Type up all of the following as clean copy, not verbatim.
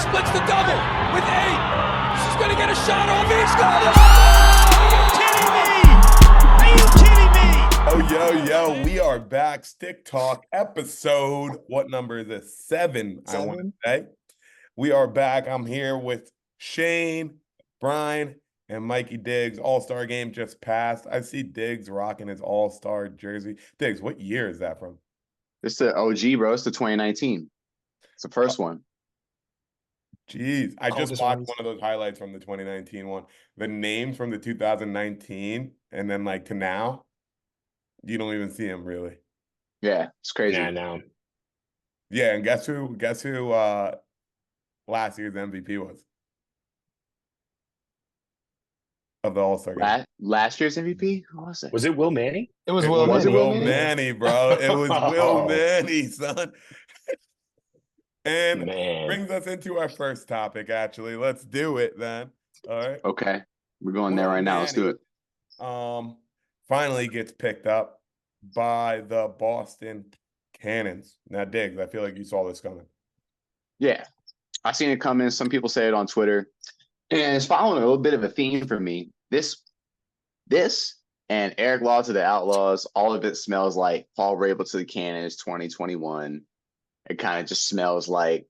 splits the double with 8. She's going to get a shot off. He's got it. Are you kidding me? Oh, yo, we are back. Stick Talk episode, what number is this? 7, I want to say. We are back. I'm here with Shane, Brian, and Mikey Diggs. All-Star game just passed. I see Diggs rocking his All-Star jersey. Diggs, what year is that from? It's the OG, bro. It's the 2019. It's the first one. Jeez, I just watched one of those highlights from the 2019 one. The names from the 2019 and then like to now, you don't even see them really. Yeah, it's crazy. Yeah, I know. Yeah, and guess who last year's MVP was? Of the All-Star game. Last year's MVP? Who was it? Was it Will Manning? It was Will Manning. Will Manning, bro. It was Will Manning, son. And brings us into our first topic, actually. Let's do it then. All right. Okay. We're going there right now. Let's do it. Finally gets picked up by the Boston Cannons. Now, Diggs, I feel like you saw this coming. Yeah. I seen it coming. Some people say it on Twitter. And it's following a little bit of a theme for me. This and Eric Law to the Outlaws, all of it smells like Paul Rabel to the Cannons 2021. It kind of just smells like,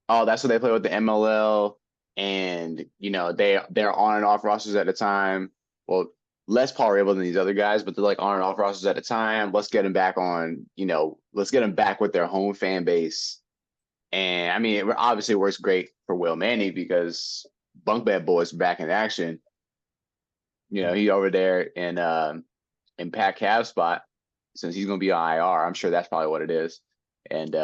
oh, that's what they play with the MLL. And, you know, they're on and off rosters at the time. Well, less Paul Rabel than these other guys, but they're like on and off rosters at the time. Let's get them back on, let's get them back with their home fan base. And I mean, it obviously works great for Will Manning because Bunk Bed Boys back in action. You know, he over there in Pat Cav's spot since he's going to be on IR. I'm sure that's probably what it is. And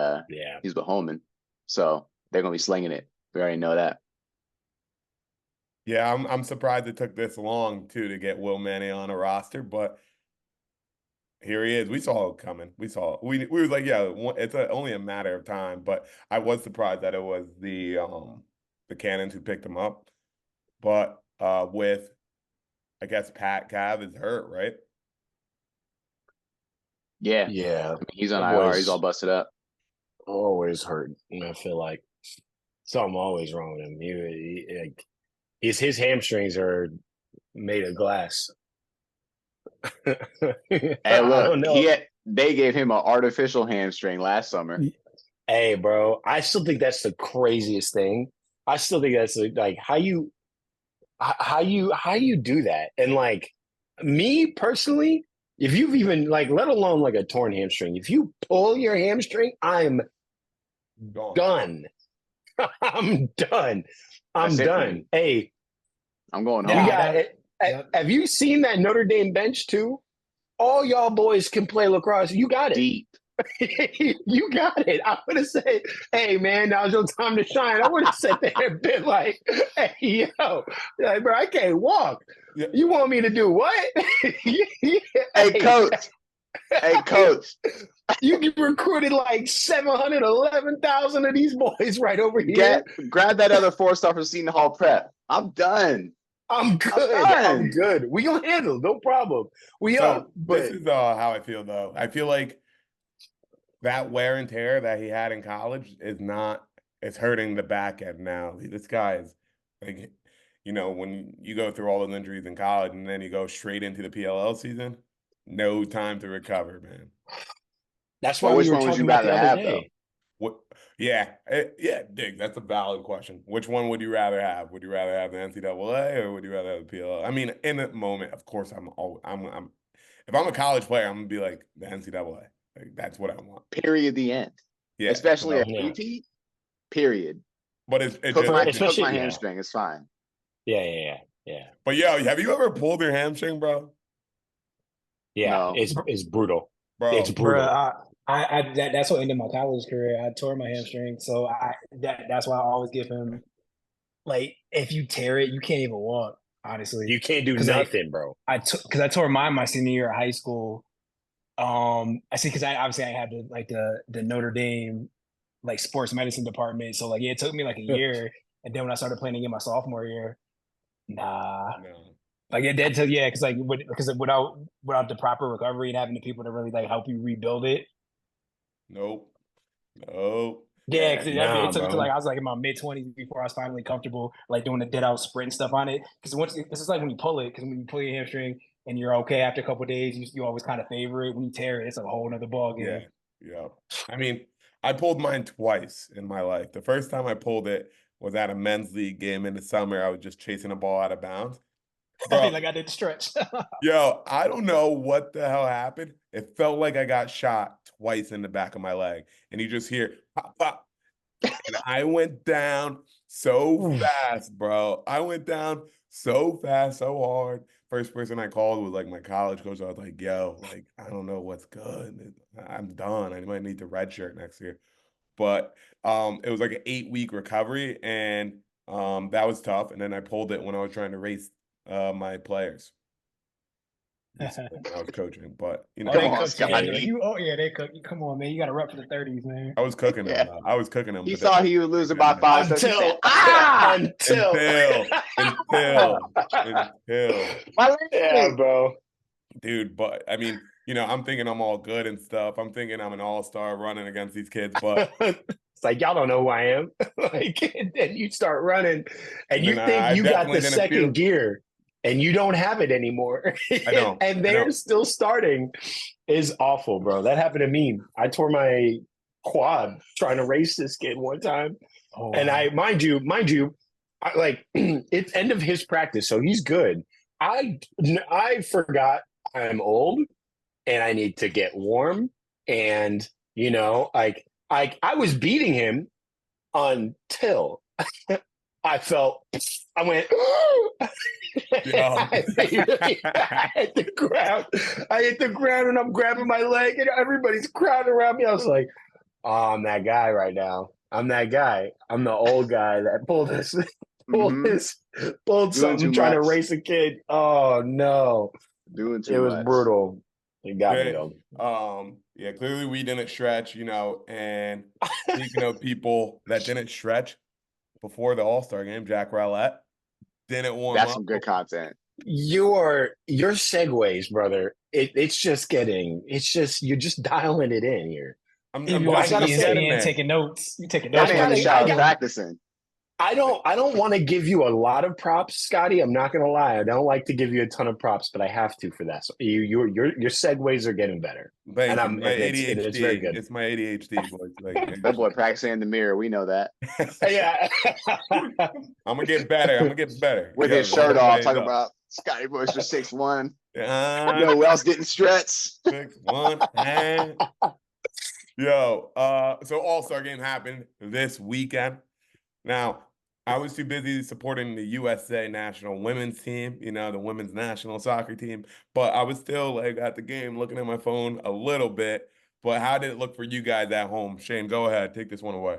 he's with Holman. So they're going to be slinging it. We already know that. Yeah, I'm surprised it took this long, too, to get Will Manning on a roster. But here he is. We saw it coming. We were like, yeah, it's only a matter of time. But I was surprised that it was the Cannons who picked him up. But with, I guess, Pat Cav is hurt, right? Yeah. Yeah. I mean, he's on IR. He's all busted up. Always hurt. I feel like something always wrong with him. His hamstrings are made of glass. Hey, look, they gave him an artificial hamstring last summer. Hey, bro, I still think that's the craziest thing. I still think that's like how you do that. And like me personally, if you've even like, let alone like a torn hamstring, if you pull your hamstring, I'm done. I'm done. I'm done. Hey, I'm going home. Have you seen that Notre Dame bench too? All y'all boys can play lacrosse. You got it. Deep. You got it. I would have said, hey, man, now's your time to shine. I would have said there and been like, hey, yo, like, bro, I can't walk. Yeah. You want me to do what? Hey, coach. Hey, coach. You recruited like 711,000 of these boys right over here. Grab that other 4-star from Seton Hall Prep. I'm done. I'm good. We gonna handle, no problem. This is how I feel though. I feel like that wear and tear that he had in college it's hurting the back end now. This guy is like, when you go through all those injuries in college and then you go straight into the PLL season, no time to recover, man. That's why we were talking about the other day. What? Yeah, Dig, that's a valid question. Which one would you rather have? Would you rather have the NCAA or would you rather have the PLL? I mean, in the moment, of course, if I'm a college player, I'm gonna be like the NCAA. Like, that's what I want. Period. The end. Yeah, especially a repeat. Period. But it's just my hamstring. It's fine. Yeah. But have you ever pulled your hamstring, bro? Yeah, no. It's brutal. Bro, it's brutal. That's what ended my college career. I tore my hamstring, so that's why I always give him, like, if you tear it, you can't even walk. Honestly, you can't do nothing, bro. Because I tore mine my senior year of high school. I see, because I had the Notre Dame like sports medicine department, so like it took me like a year, and then when I started playing again my sophomore year, no. Like it did because without the proper recovery and having the people to really like help you rebuild it. Nope. Yeah, because Nah, it took me to bro. like I was like in my mid-20s before I was finally comfortable like doing the dead out sprint stuff on it. Because once this is like when you pull it, because when you pull your hamstring and you're okay after a couple of days, you always kind of favor it. When you tear it, it's a whole nother ball game. Yeah. I mean, I pulled mine twice in my life. The first time I pulled it was at a men's league game in the summer. I was just chasing a ball out of bounds. Bro, Like I did the stretch. yo, I don't know what the hell happened. It felt like I got shot twice in the back of my leg. And you just hear pop, pop. And I went down so fast, bro. I went down so fast, so hard. First person I called was like my college coach. I was like, yo, like, I don't know what's good. I'm done. I might need the red shirt next year. But it was like an 8-week recovery, and that was tough. And then I pulled it when I was trying to race my players. When I was coaching, but you know, They Come on, cooked you. Scotty. They cooked you. Come on, man. You got to rep for the 30s, man. I was cooking them. Yeah. Though. I was cooking them. He but thought he was losing by 5 sets. He said, Until My leg. yeah, bro. dude. But I mean, you know, I'm thinking I'm all good and stuff. I'm thinking I'm an all-star running against these kids, but It's like y'all don't know who I am. Like, and then you start running, and you then think I you got definitely the didn't second feel- gear, and you don't have it anymore. I know, and I they're know. still starting. Is awful, bro. That happened to me. I tore my quad trying to race this kid one time, and I mind you, I, like it's end of his practice, so he's good. I forgot I'm old and I need to get warm, and you know, like I was beating him until I went. Yeah. I hit the ground. I hit the ground, and I'm grabbing my leg, and everybody's crowding around me. I was like, "Oh, I'm that guy right now. I'm that guy. I'm the old guy that pulled this, pulled something trying to race a kid. Oh no, Doing too it was much. brutal. It got me though. Yeah, clearly we didn't stretch, you know, and speaking of people that didn't stretch before the All-Star game, Jack Rowlett didn't warm That's up. some good content. Your segues, brother. It's just you're just dialing it in here. I'm watching gotta say, ESPN, taking notes. You taking That notes. man in the shower practicing. I don't want to give you a lot of props, Scotty. I'm not gonna lie. I don't like to give you a ton of props, but I have to for that. So your segues are getting better. Thank and you. My ADHD. It's very good. It's my ADHD, boys. Like, That boy practicing in the mirror. We know that. Yeah. I'm gonna get better. With his shirt off, talking about Scotty Boy's just 6'1". You know who else didn't stretch? 6'1". Yo, so All-Star game happened this weekend. Now, I was too busy supporting the USA national women's team, you know, the women's national soccer team, but I was still like at the game looking at my phone a little bit. But how did it look for you guys at home? Shane, go ahead, take this one away.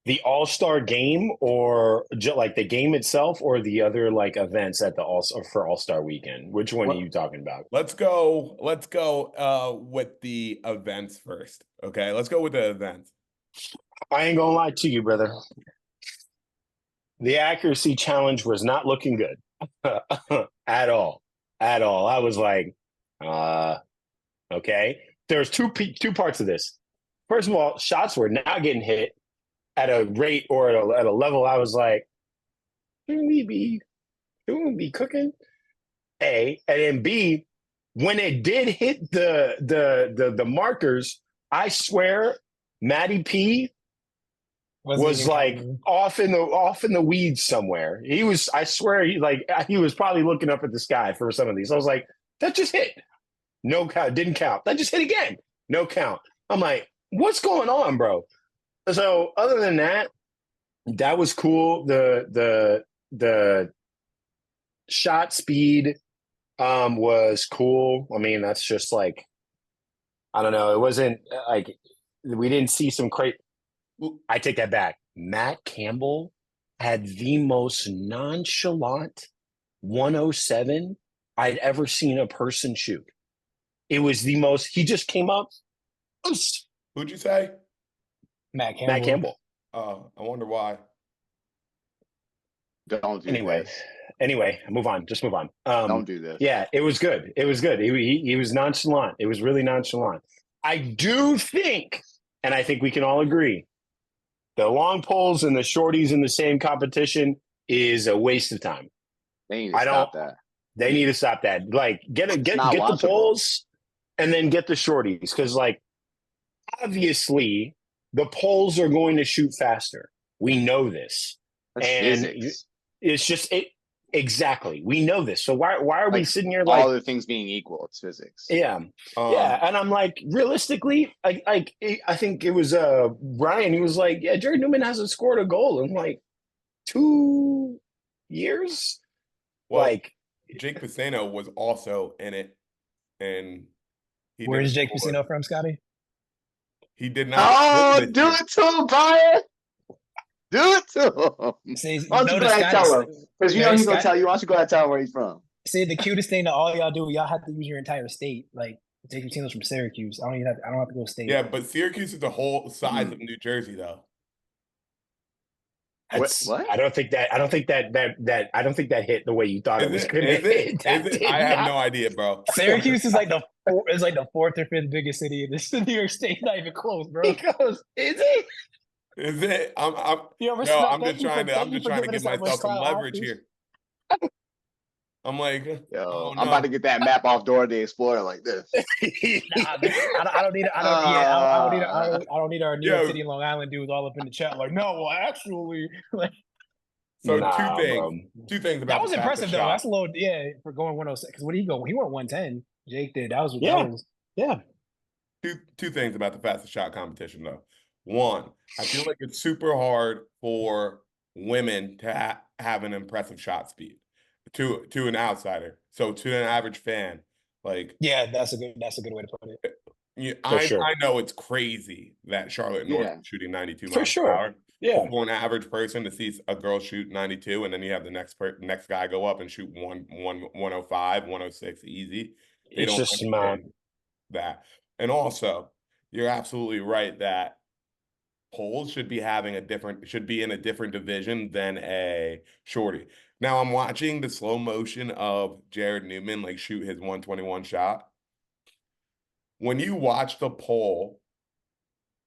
The All-Star game, or like the game itself, or the other like events at the All-Star weekend? Which one are you talking about? Let's go with the events first. Okay, let's go with the events. I ain't gonna lie to you, brother. The accuracy challenge was not looking good at all. I was like, okay. There's two parts of this. First of all, shots were not getting hit at a rate or at a level. I was like, shouldn't we be cooking? A, and then B, when it did hit the markers, I swear, Matty P was like off in the weeds somewhere. I swear he was probably looking up at the sky for some of these. I was like, that just hit. No count, didn't count. That just hit again. No count. I'm like, what's going on, bro? So other than that, that was cool. The shot speed was cool. I mean, that's just like, I don't know. It wasn't like we didn't see some crazy. I take that back. Matt Campbell had the most nonchalant 107 I'd ever seen a person shoot. It was the most. He just came up. Who'd you say? Matt Campbell. Matt Campbell. I wonder why. Don't do Anyway, move on. Just move on. Don't do this. Yeah, it was good. It was good. He was nonchalant. It was really nonchalant. I do think and I think we can all agree, the long poles and the shorties in the same competition is a waste of time. They need to stop that. They need to stop that. Like, get not the watchable. poles and then get the shorties, because like obviously the poles are going to shoot faster. We know this. That's and physics. It's just it. Exactly. We know this. So why are we sitting here all like other things being equal? It's physics. Yeah. Yeah. And I'm like, realistically, I think it was Ryan. He was like, yeah, Jared Newman hasn't scored a goal in like 2 years. Well, like Jake Pisano was also in it, and where's Jake Pisano from, Scotty? He did not. Oh, do it to him, Brian. Do it to him. See, Why don't you go ahead and tell him? Because you know he's going to tell you. Why don't you go ahead and tell him where he's from? See, the cutest thing that all y'all do, y'all have to use your entire state. Like, Jake Pisano's from Syracuse. I don't have to go state. Yeah, but Syracuse is the whole size of New Jersey, though. What? I don't think that hit the way you thought it was going to hit. I have no idea, bro. Syracuse is like the fourth or fifth biggest city in New York State. Not even close, bro. He goes, is it? Is it? I'm just trying to give myself some leverage here. I'm like, I'm about to get that map off Dora the Explorer like this. I don't need our New York City and Long Island dudes all up in the chat like, no, well, actually, like. So two things about that was impressive though. That's a little for going 106. Because what did he go? He went 110. Jake did. That was Two things about the fastest shot competition though. One, I feel like it's super hard for women to have an impressive shot speed to an outsider. So to an average fan, like that's a good way to put it. I know it's crazy that Charlotte North is shooting 92 miles per hour. Yeah, for an average person to see a girl shoot 92, and then you have the next guy go up and shoot 105, 106 easy. They don't understand that. And also, you're absolutely right that poles should be in a different division than a shorty. Now I'm watching the slow motion of Jared Newman like shoot his 121 shot. When you watch the pole,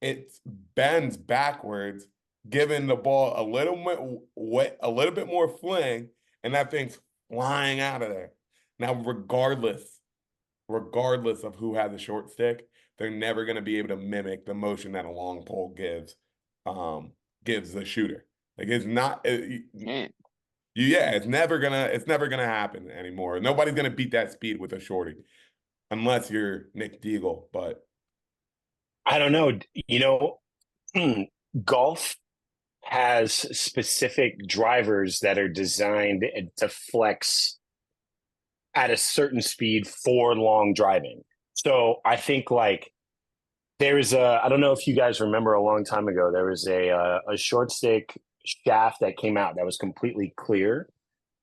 it bends backwards, giving the ball a little bit more fling, and that thing's flying out of there. Now, regardless of who has a short stick, they're never going to be able to mimic the motion that a long pole gives the shooter. Like it's not. It's never gonna happen anymore. Nobody's gonna beat that speed with a shorty, unless you're Nick Deagle. But I don't know. Golf has specific drivers that are designed to flex at a certain speed for long driving. So I think like there's I don't know if you guys remember a long time ago, there was a short stick shaft that came out that was completely clear.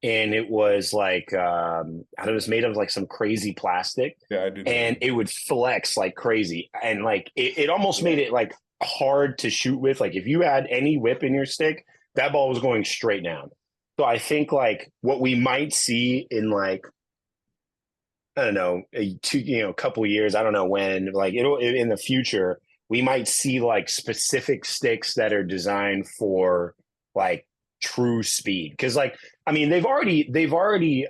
And it was like, it was made of like some crazy plastic. Yeah, I do. And it would flex like crazy. And like, it almost made it like hard to shoot with. Like if you had any whip in your stick, that ball was going straight down. So I think like what we might see in like, I don't know, a couple years, I don't know when, like in the future, we might see like specific sticks that are designed for like true speed. Cause like, I mean, they've already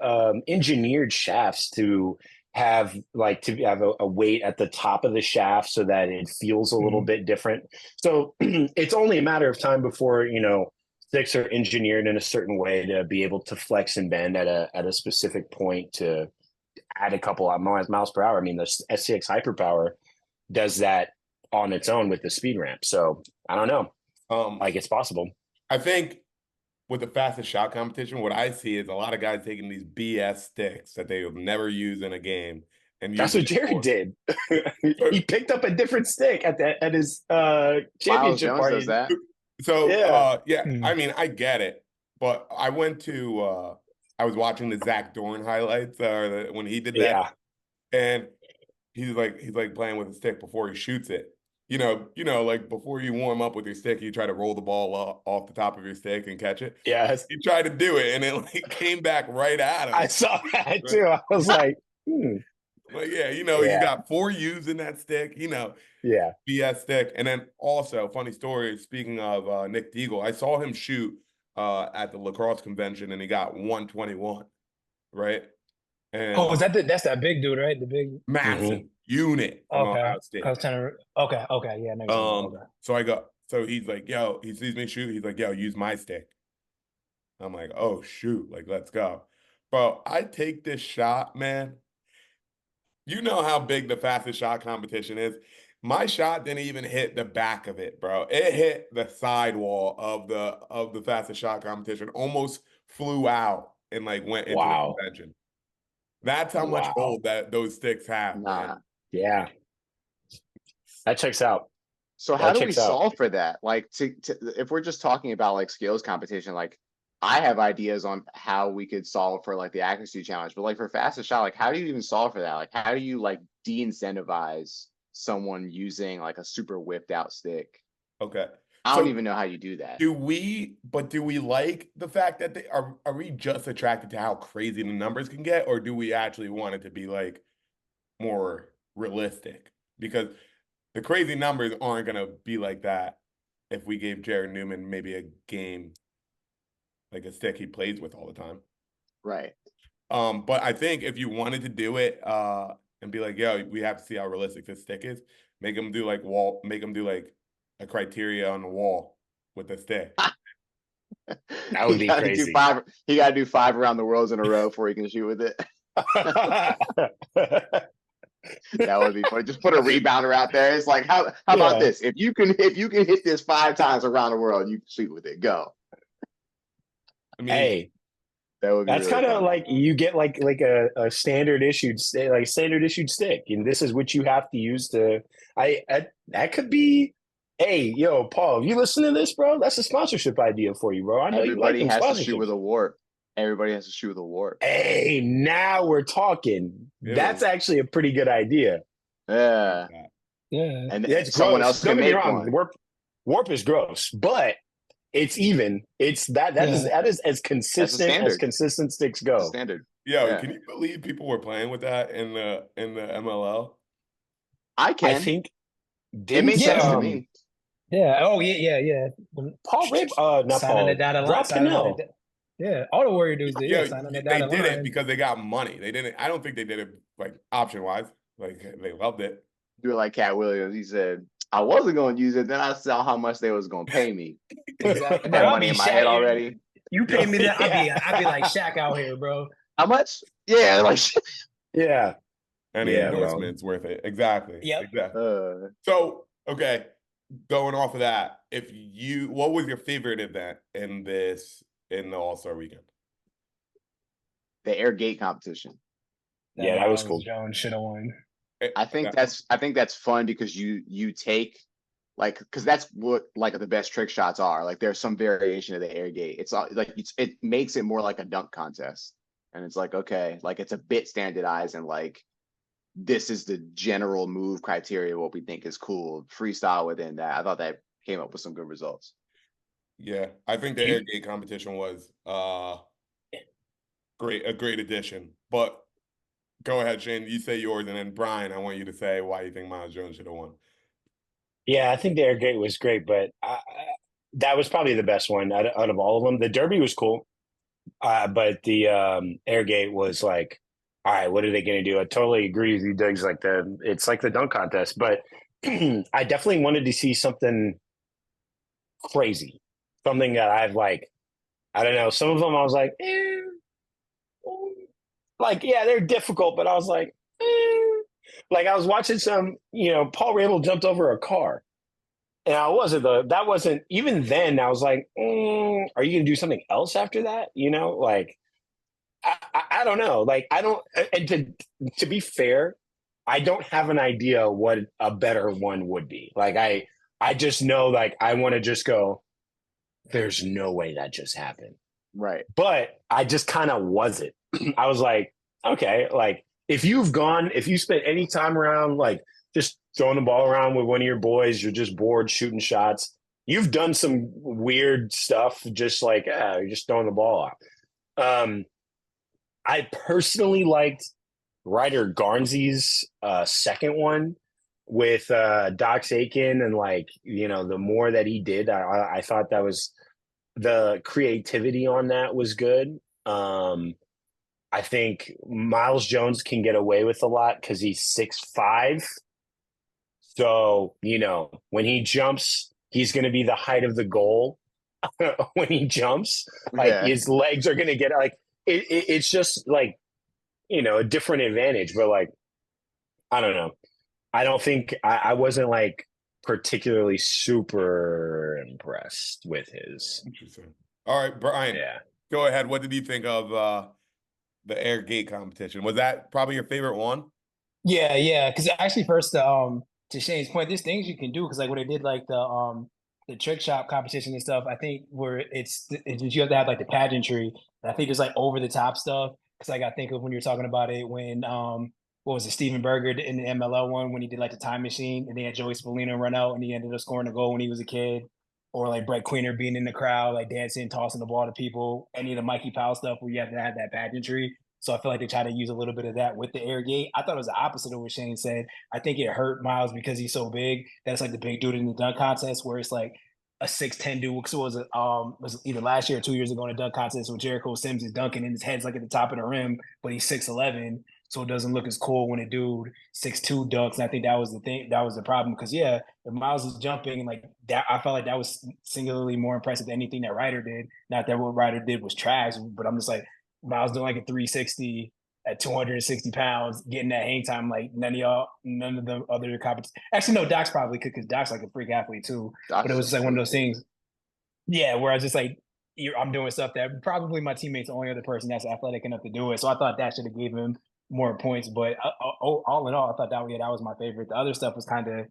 engineered shafts to have a weight at the top of the shaft so that it feels a little bit different. So it's only a matter of time before, sticks are engineered in a certain way to be able to flex and bend at a specific point to add a couple of miles per hour. I mean, the SCX Hyperpower does that on its own with the speed ramp. So I don't know. It's possible. I think with the fastest shot competition, what I see is a lot of guys taking these BS sticks that they will never use in a game. And that's what Jared did. He picked up a different stick at his championship party. Does that. So I mean, I get it, but I went to I was watching the Zach Dorn highlights when he did that, and he's like playing with a stick before he shoots it. Like before you warm up with your stick, you try to roll the ball off the top of your stick and catch it. Yes. He tried to do it, and it like came back right at him. I saw that too. I was like, Like, yeah, you know, you got 4 U's in that stick, you know, Yeah. BS stick. And then also, funny story, speaking of Nick Deagle, I saw him shoot at the lacrosse convention and he got 121, right? And Oh, is that that's that big dude, right? The big. massive unit from Okay. Ohio I State. was trying to. Okay. Yeah. I know you're talking about. Okay. So he's like, yo, he sees me shoot. He's like, yo, use my stick. I'm like, oh, shoot. Like, let's go. Bro, I take this shot, man. You know how big the fastest shot competition is. My shot didn't even hit the back of it, bro. It hit the sidewall of the fastest shot competition, almost flew out and like went into the Wow. convention. That's how much hold that those sticks have, man. Nah. Yeah. That checks out. So how do we solve for that? Like, if we're just talking about like skills competition, like I have ideas on how we could solve for like the accuracy challenge, but like for fastest shot, like how do you even solve for that? Like, how do you like de-incentivize someone using like a super whipped out stick? Okay. I don't even know how you do that. Do we like the fact that are we just attracted to how crazy the numbers can get, or do we actually want it to be like more realistic? Because the crazy numbers aren't gonna be like that if we gave Jared Newman maybe a game, like a stick he plays with all the time. Right. But I think if you wanted to do it and be like, yo, we have to see how realistic this stick is, make them do like a criteria on the wall with the stick. That would be crazy. He got to do 5 around the worlds in a row before he can shoot with it. That would be funny. Just put a rebounder out there. It's like, how about this? If you can hit this 5 times around the world, you can shoot with it. Go. I mean, hey, that would be that's really kind of fun. like you get like a standard issued stick, and this is what you have to use to. That could be. Hey, yo, Paul, you listen to this, bro? That's a sponsorship idea for you, bro. I know Everybody you like them has to shoot with sponsorships. a warp. Everybody has to shoot with a warp. Hey, now we're talking. Yeah. That's actually a pretty good idea. Yeah. Yeah. And It's someone gross. else Don't can get me make wrong. one. Warp is gross, but it's even. It's that is as consistent sticks go. Standard. Yo, can you believe people were playing with that in the MLL? I can. I think it makes sense to me. Yeah. Oh yeah. Paul Rip, not signing Paul. the dotted line. Rob Cannell. Yeah, all the Warrior dudes did. Yeah, signing the they dotted did line. it because they got money. They didn't. I don't think they did it like option wise. Like they loved it. Do it like Cat Williams. He said, "I wasn't going to use it. Then I saw how much they was going to pay me. Exactly. I had money in my head already. You pay me that? I'd be like Shaq out here, bro. How much? Yeah, like yeah. Any endorsement's worth it. Exactly. Yep. Exactly. So okay, going off of that, what was your favorite event in the All-Star weekend? The air gate competition. Yeah, that was cool. Jones should have won. I think that's fun because you take like because that's what like the best trick shots are. Like there's some variation of the air gate. It's like it makes it more like a dunk contest, and it's like okay, like it's a bit standardized and like this is the general move criteria what we think is cool. Freestyle within that. I thought that came up with some good results. Yeah, I think the air gate competition was a great addition. But go ahead, Shane. You say yours, and then Brian, I want you to say why you think Miles Jones should have won. Yeah, I think the air gate was great, but that was probably the best one out of all of them. The Derby was cool, but the air gate was like, all right, what are they going to do? I totally agree with you, Diggs. Like it's like the dunk contest, but I definitely wanted to see something crazy, something that I've like, I don't know. Some of them I was like, yeah, they're difficult, but I was like, like I was watching some, Paul Rabel jumped over a car. And that wasn't, even then I was like, are you going to do something else after that? Like, I don't know. Like, I don't, and to be fair, I don't have an idea what a better one would be. Like, I just know, like, I want to just go, there's no way that just happened. Right. But I just kind of wasn't. I was like, okay, like, if you spent any time around, like, just throwing the ball around with one of your boys, you're just bored shooting shots, you've done some weird stuff, just like, you're just throwing the ball out. I personally liked Ryder Garnsey's second one with Doc Aiken, and like, you know, the more that he did, I thought that was the creativity on that was good. I think Miles Jones can get away with a lot because he's 6'5". So, you know, when he jumps, he's going to be the height of the goal. When he jumps, like Yeah. his legs are going to get like it's just like, you know, a different advantage. But like, I don't know. I don't think I wasn't like particularly super impressed with his. Interesting. All right, Brian, Yeah. go ahead. What did you think of the air gate competition? Was that probably your favorite one? Yeah. Because actually, first, to Shane's point, there's things you can do. Because like when they did like the trick shot competition and stuff, I think where it's you have to have like the pageantry. And I think there's like over the top stuff. Because like I think of when you're talking about it when what was it, Steven Berger in the MLL one when he did like the time machine and they had Joey Spallino run out and he ended up scoring a goal when he was a kid. Or like Brett Queener being in the crowd, like dancing, tossing the ball to people. Any of the Mikey Powell stuff where you have to have that pageantry. So I feel like they try to use a little bit of that with the air gate. I thought it was the opposite of what Shane said. I think it hurt Miles because he's so big. That's like the big dude in the dunk contest where it's like a 6'10" dude. So it was either last year or 2 years ago in a dunk contest where Jericho Sims is dunking and his head's like at the top of the rim, but he's 6'11". So it doesn't look as cool when a dude 6'2" dunks. And I think that was the thing. That was the problem because if Miles is jumping and like that, I felt like that was singularly more impressive than anything that Ryder did. Not that what Ryder did was trash, but I'm just like, Miles doing like a 360 at 260 pounds, getting that hang time like none of the other competition. Actually, no, Doc's probably could because Doc's like a freak athlete too. But it was just like one of those things. Yeah, where I was just like, I'm doing stuff that probably my teammate's the only other person that's athletic enough to do it. So I thought that should have gave him more points. But all in all, I thought that was my favorite. The other stuff was kind of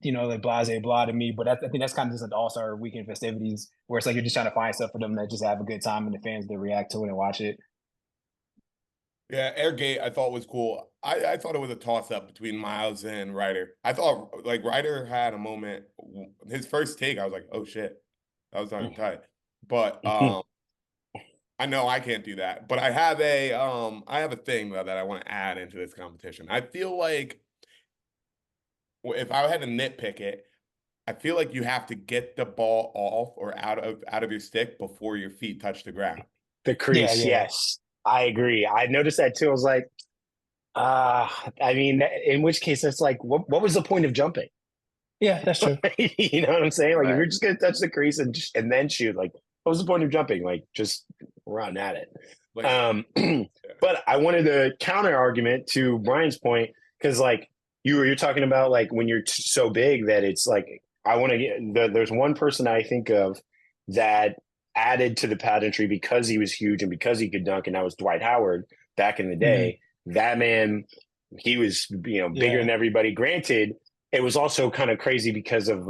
like blase blah to me. But I think that's kind of just like all-star weekend festivities where it's like you're just trying to find stuff for them that just have a good time and the fans that react to it and watch it. Yeah, air gate I thought was cool. I thought it was a toss-up between Miles and Ryder. I thought like Ryder had a moment. His first take, I was like, oh shit, that was not even tight. But I know I can't do that. But I have a thing that I want to add into this competition. I feel like if I had to nitpick it, I feel like you have to get the ball off or out of your stick before your feet touch the ground. The crease, yes. I agree. I noticed that too. I was like, I mean, in which case it's like, what was the point of jumping? Yeah, that's true. You know what I'm saying? Like, Right. if you're just going to touch the crease and then shoot, like, what was the point of jumping? Like, just run at it. Like, But I wanted to counter argument to Brian's point because, like, you're talking about like when you're so big that it's like I want to get. There's one person I think of that added to the pageantry because he was huge and because he could dunk, and that was Dwight Howard back in the day. That man, he was bigger than everybody. Granted, it was also kind of crazy because of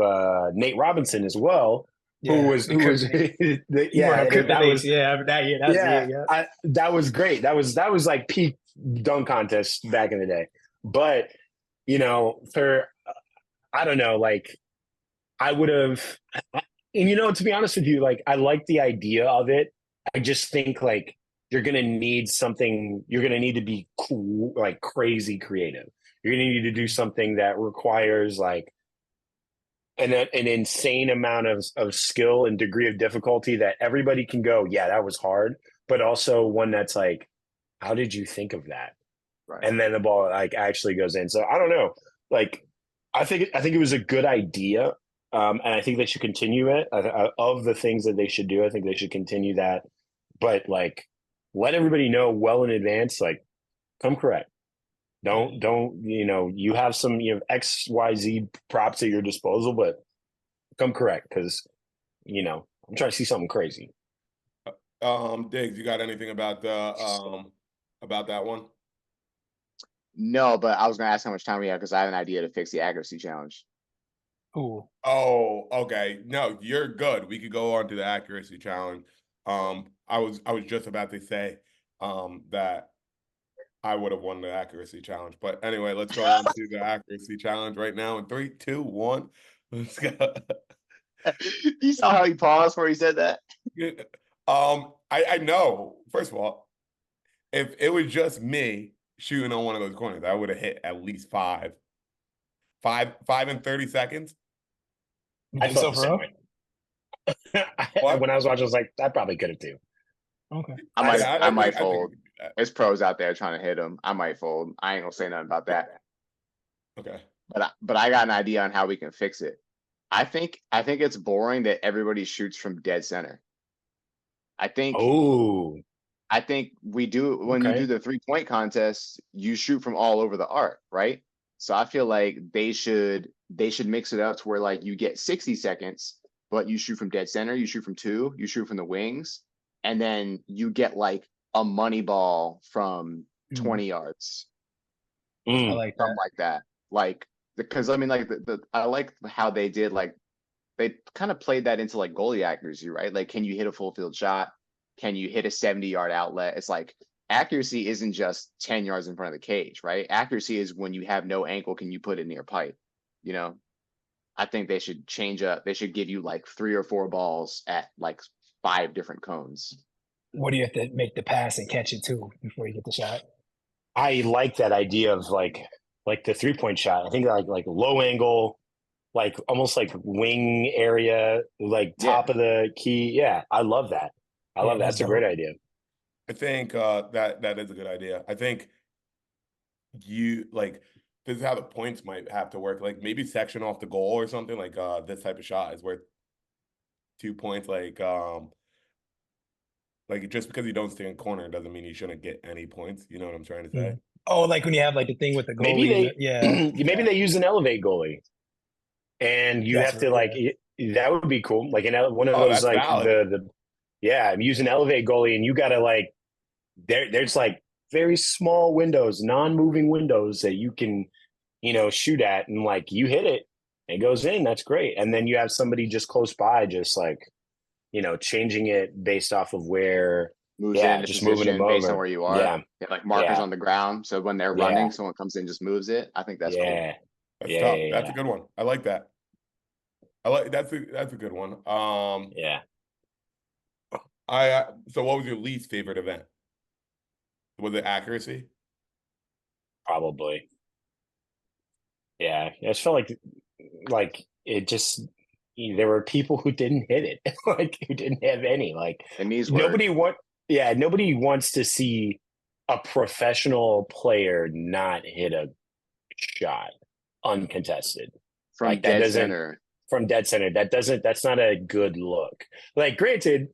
Nate Robinson as well, who was that was great. That was like peak dunk contest back in the day. But I don't know, like I would have, and to be honest with you, like I like the idea of it. I just think like you're gonna need something. You're gonna need to be cool, like crazy creative. You're gonna need to do something that requires like an insane amount of skill and degree of difficulty that everybody can go, yeah, that was hard, but also one that's like, how did you think of that? Right. And then the ball like actually goes in. So I don't know. Like, I think it was a good idea, and I think they should continue it. Of the things that they should do, I think they should continue that. But like, let everybody know well in advance. Like, come correct. Don't you have some XYZ props at your disposal, but come correct because I'm trying to see something crazy. Diggs, you got anything about that one? No, but I was gonna ask how much time we have because I have an idea to fix the accuracy challenge. Ooh. Oh, okay. No, you're good. We could go on to the accuracy challenge. I was just about to say that I would have won the accuracy challenge. But anyway, let's go on to the accuracy challenge right now in 3, 2, 1. Let's go. You saw how he paused before he said that? I know. First of all, if it was just me shooting on one of those corners, I would have hit at least 5 in 30 seconds. You I think so, felt the same bro? way. What? When I was watching, I was like, I probably could have too. Okay. I might, Yeah, I might think fold. we could do that. There's pros out there trying to hit him. I might fold. I ain't gonna say nothing about that. Okay. But I got an idea on how we can fix it. I think it's boring that everybody shoots from dead center. I think Oh, we do when you Okay. do the 3-point contest, you shoot from all over the arc, right? So I feel like they should mix it up to where like you get 60 seconds, but you shoot from dead center, you shoot from 2, you shoot from the wings, and then you get like a money ball from 20 yards. I Mm. like Something that. like that. Like because I mean like I like how they did like they kind of played that into like goalie accuracy, right? Like can you hit a full field shot? Can you hit a 70-yard outlet? It's like accuracy isn't just 10 yards in front of the cage, right? Accuracy is when you have no ankle, can you put it near pipe? You know? I think they should change up. They should give you like 3 or 4 balls at like 5 different cones. What do you have to make the pass and catch it too before you get the shot? I like that idea of like the 3-point shot. I think like low angle, like almost like wing area, like top of the key. Yeah, I love that. I love that. that's That's a great dope. idea. I think that is a good idea. I think you like this is how the points might have to work. Like maybe section off the goal or something like this type of shot is worth 2 points. Like just because you don't stay in corner doesn't mean you shouldn't get any points. You know what I'm trying to say? Oh, like when you have like the thing with the goalie. Maybe they use an elevate goalie, and you That's have to right, that would be cool. Like one of Oh, those that's like valid. I'm using elevate goalie, and you got to like there's like very small windows, non-moving windows that you can shoot at, and like you hit it, it goes in. That's great, and then you have somebody just close by, just like changing it based off of where. Moves in Just moving them based on over. where you are. Yeah, Like markers Yeah. on the ground. So when they're running, someone comes in, just moves it. I think that's cool. That's tough. That's a good one. I like that. That's a good one. Yeah. So what was your least favorite event? Was it accuracy? Probably. Yeah. I just felt like it just there were people who didn't hit it, like who didn't have any. Like It needs nobody wants to see a professional player not hit a shot uncontested. from Like, dead center. From dead center. That's not a good look. Like, granted,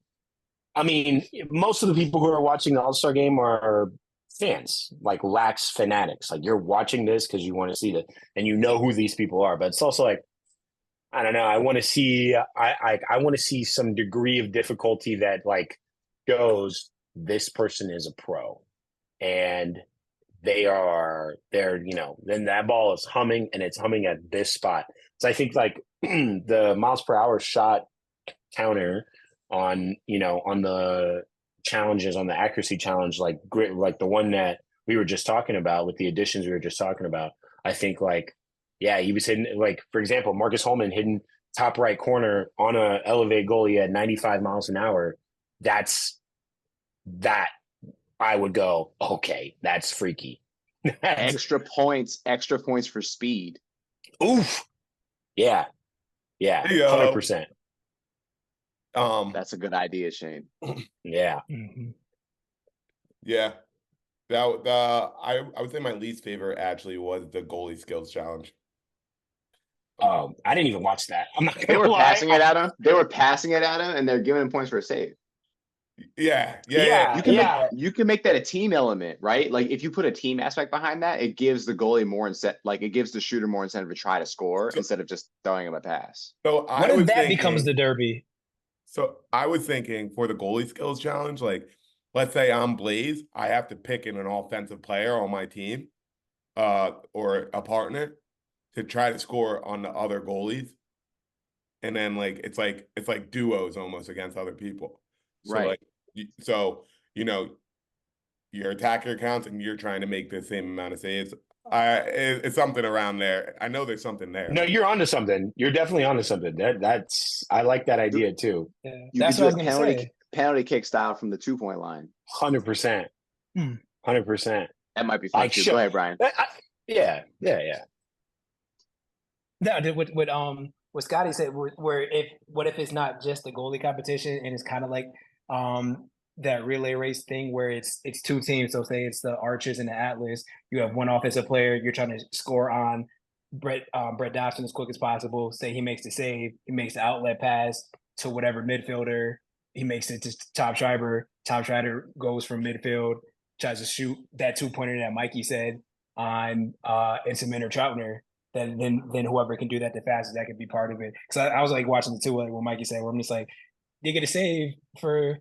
I mean, most of the people who are watching the All-Star game are fans, like lax fanatics. Like, you're watching this because you want to see it and you know who these people are. But it's also like, I don't know. I want to see I want to see some degree of difficulty that like goes, this person is a pro. And they're then that ball is humming, and it's humming at this spot. So I think like the miles per hour shot counter on the challenges, on the accuracy challenge, like the one that we were just talking about with the additions we were just talking about, I think like he was hitting, like for example, Marcus Holman hitting top right corner on a elevate goalie at 95 miles an hour. That I would go, okay, that's freaky. Extra points for speed. Oof. Yeah. Yeah. Hey, 100%. That's a good idea, Shane. Yeah. Mm-hmm. Yeah. I would say my least favorite actually was the goalie skills challenge. I didn't even watch that. I'm not They gonna were lie. passing it at him. They were passing it at him, and they're giving him points for a save. Yeah. You can make that a team element, right? Like if you put a team aspect behind that, it gives the goalie more incentive. Like it gives the shooter more incentive to try to score instead of just throwing him a pass. So What if that becomes the derby? So I was thinking for the goalie skills challenge, like let's say I'm Blaze, I have to pick in an offensive player on my team, or a partner to try to score on the other goalies. And then like it's like duos almost against other people. So Right. Your attacker counts and you're trying to make the same amount of saves. It's something around there. I know there's something there. No, you're onto something. You're definitely onto something. That's I like that idea too. Yeah, You that's could what I do was a gonna say. penalty kick style from the 2-point line. 100%. 100%. That might be fun Like, too. Go ahead, Brian. yeah. No, what Scotty said, what if it's not just the goalie competition and it's kind of like that relay race thing where it's two teams. So say it's the Archers and the Atlas. You have one offensive player. You're trying to score on Brett Dobson as quick as possible. Say he makes the save. He makes the outlet pass to whatever midfielder. He makes it to Tom Schreiber. Tom Schreiber goes from midfield, tries to shoot that 2-pointer that Mikey said on Inseman or Troutner. Then whoever can do that the fastest, that could be part of it. Because I was like watching the two, like what Mikey said, where I'm just like, they get a save for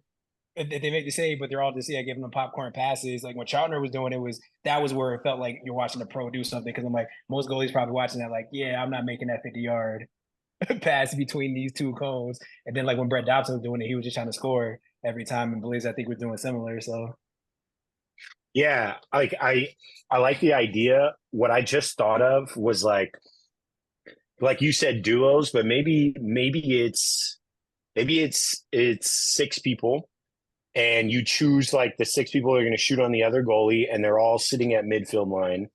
if they make the save, but they're all just giving them popcorn passes. Like when Troutner was doing it, that was where it felt like you're watching a pro do something. Because I'm like, most goalies probably watching that, like, yeah, I'm not making that 50-yard pass between these two cones. And then like when Brett Dobson was doing it, he was just trying to score every time. And Blaze, I think, was doing similar. So Yeah, like I like the idea. What I just thought of was like you said, duos, but maybe it's 6 people, and you choose like the 6 people who are going to shoot on the other goalie, and they're all sitting at midfield line.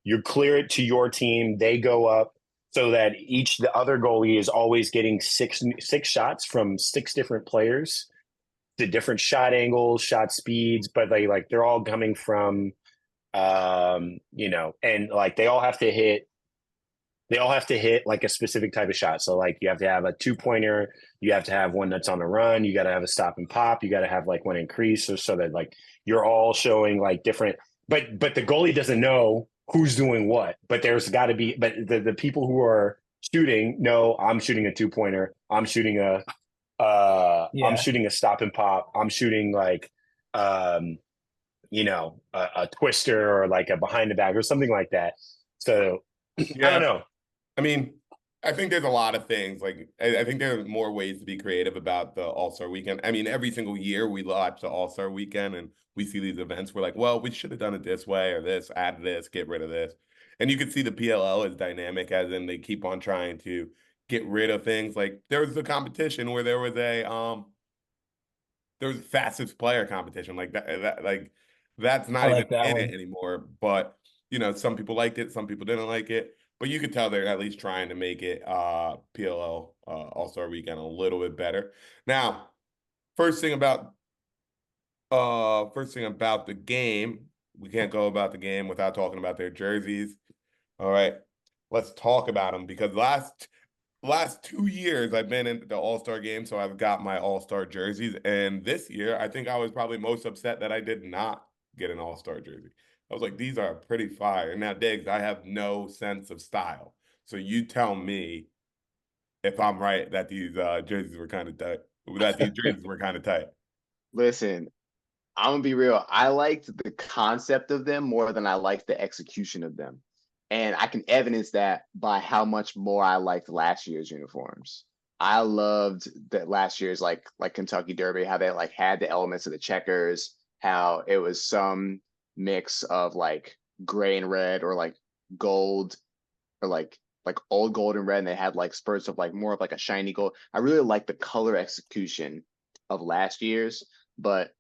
You clear it to your team. They go up so that the other goalie is always getting six shots from 6 different players. The different shot angles, shot speeds, but they're all coming from, and like they all have to hit like a specific type of shot. So like you have to have a 2-pointer, you have to have one that's on the run, you got to have a stop and pop, you got to have like one increase, so that like you're all showing like different. But the goalie doesn't know who's doing what. But there's got to be. But the people who are shooting know I'm shooting a 2-pointer. I'm shooting I'm shooting a stop and pop. I'm shooting like, a twister or like a behind the back or something like that. So Yeah. I don't know. I mean, I think there's a lot of things. Like, I think there are more ways to be creative about the All-Star Weekend. I mean, every single year we watch the All-Star Weekend and we see these events. We're like, well, we should have done it this way or this, add this, get rid of this. And you can see the PLL is dynamic, as in they keep on trying to get rid of things. Like there was a competition where there was fastest player competition. Like that's not even in it anymore. But some people liked it, some people didn't like it. But you could tell they're at least trying to make it PLL All-Star Weekend a little bit better. Now, first thing about the game, we can't go about the game without talking about their jerseys. All right, let's talk about them, because last 2 years I've been in the All-Star game, so I've got my All-Star jerseys. And this year, I think I was probably most upset that I did not get an All-Star jersey. I was like, these are pretty fire. Now, Diggs, I have no sense of style. So you tell me if I'm right that these jerseys were kind of tight. Listen, I'm gonna be real. I liked the concept of them more than I liked the execution of them. And I can evidence that by how much more I liked last year's uniforms. I loved that last year's like Kentucky Derby, how they like had the elements of the checkers, how it was some mix of like gray and red, or like gold, or like old gold and red, and they had like spurts of like more of like a shiny gold. I really like the color execution of last year's, but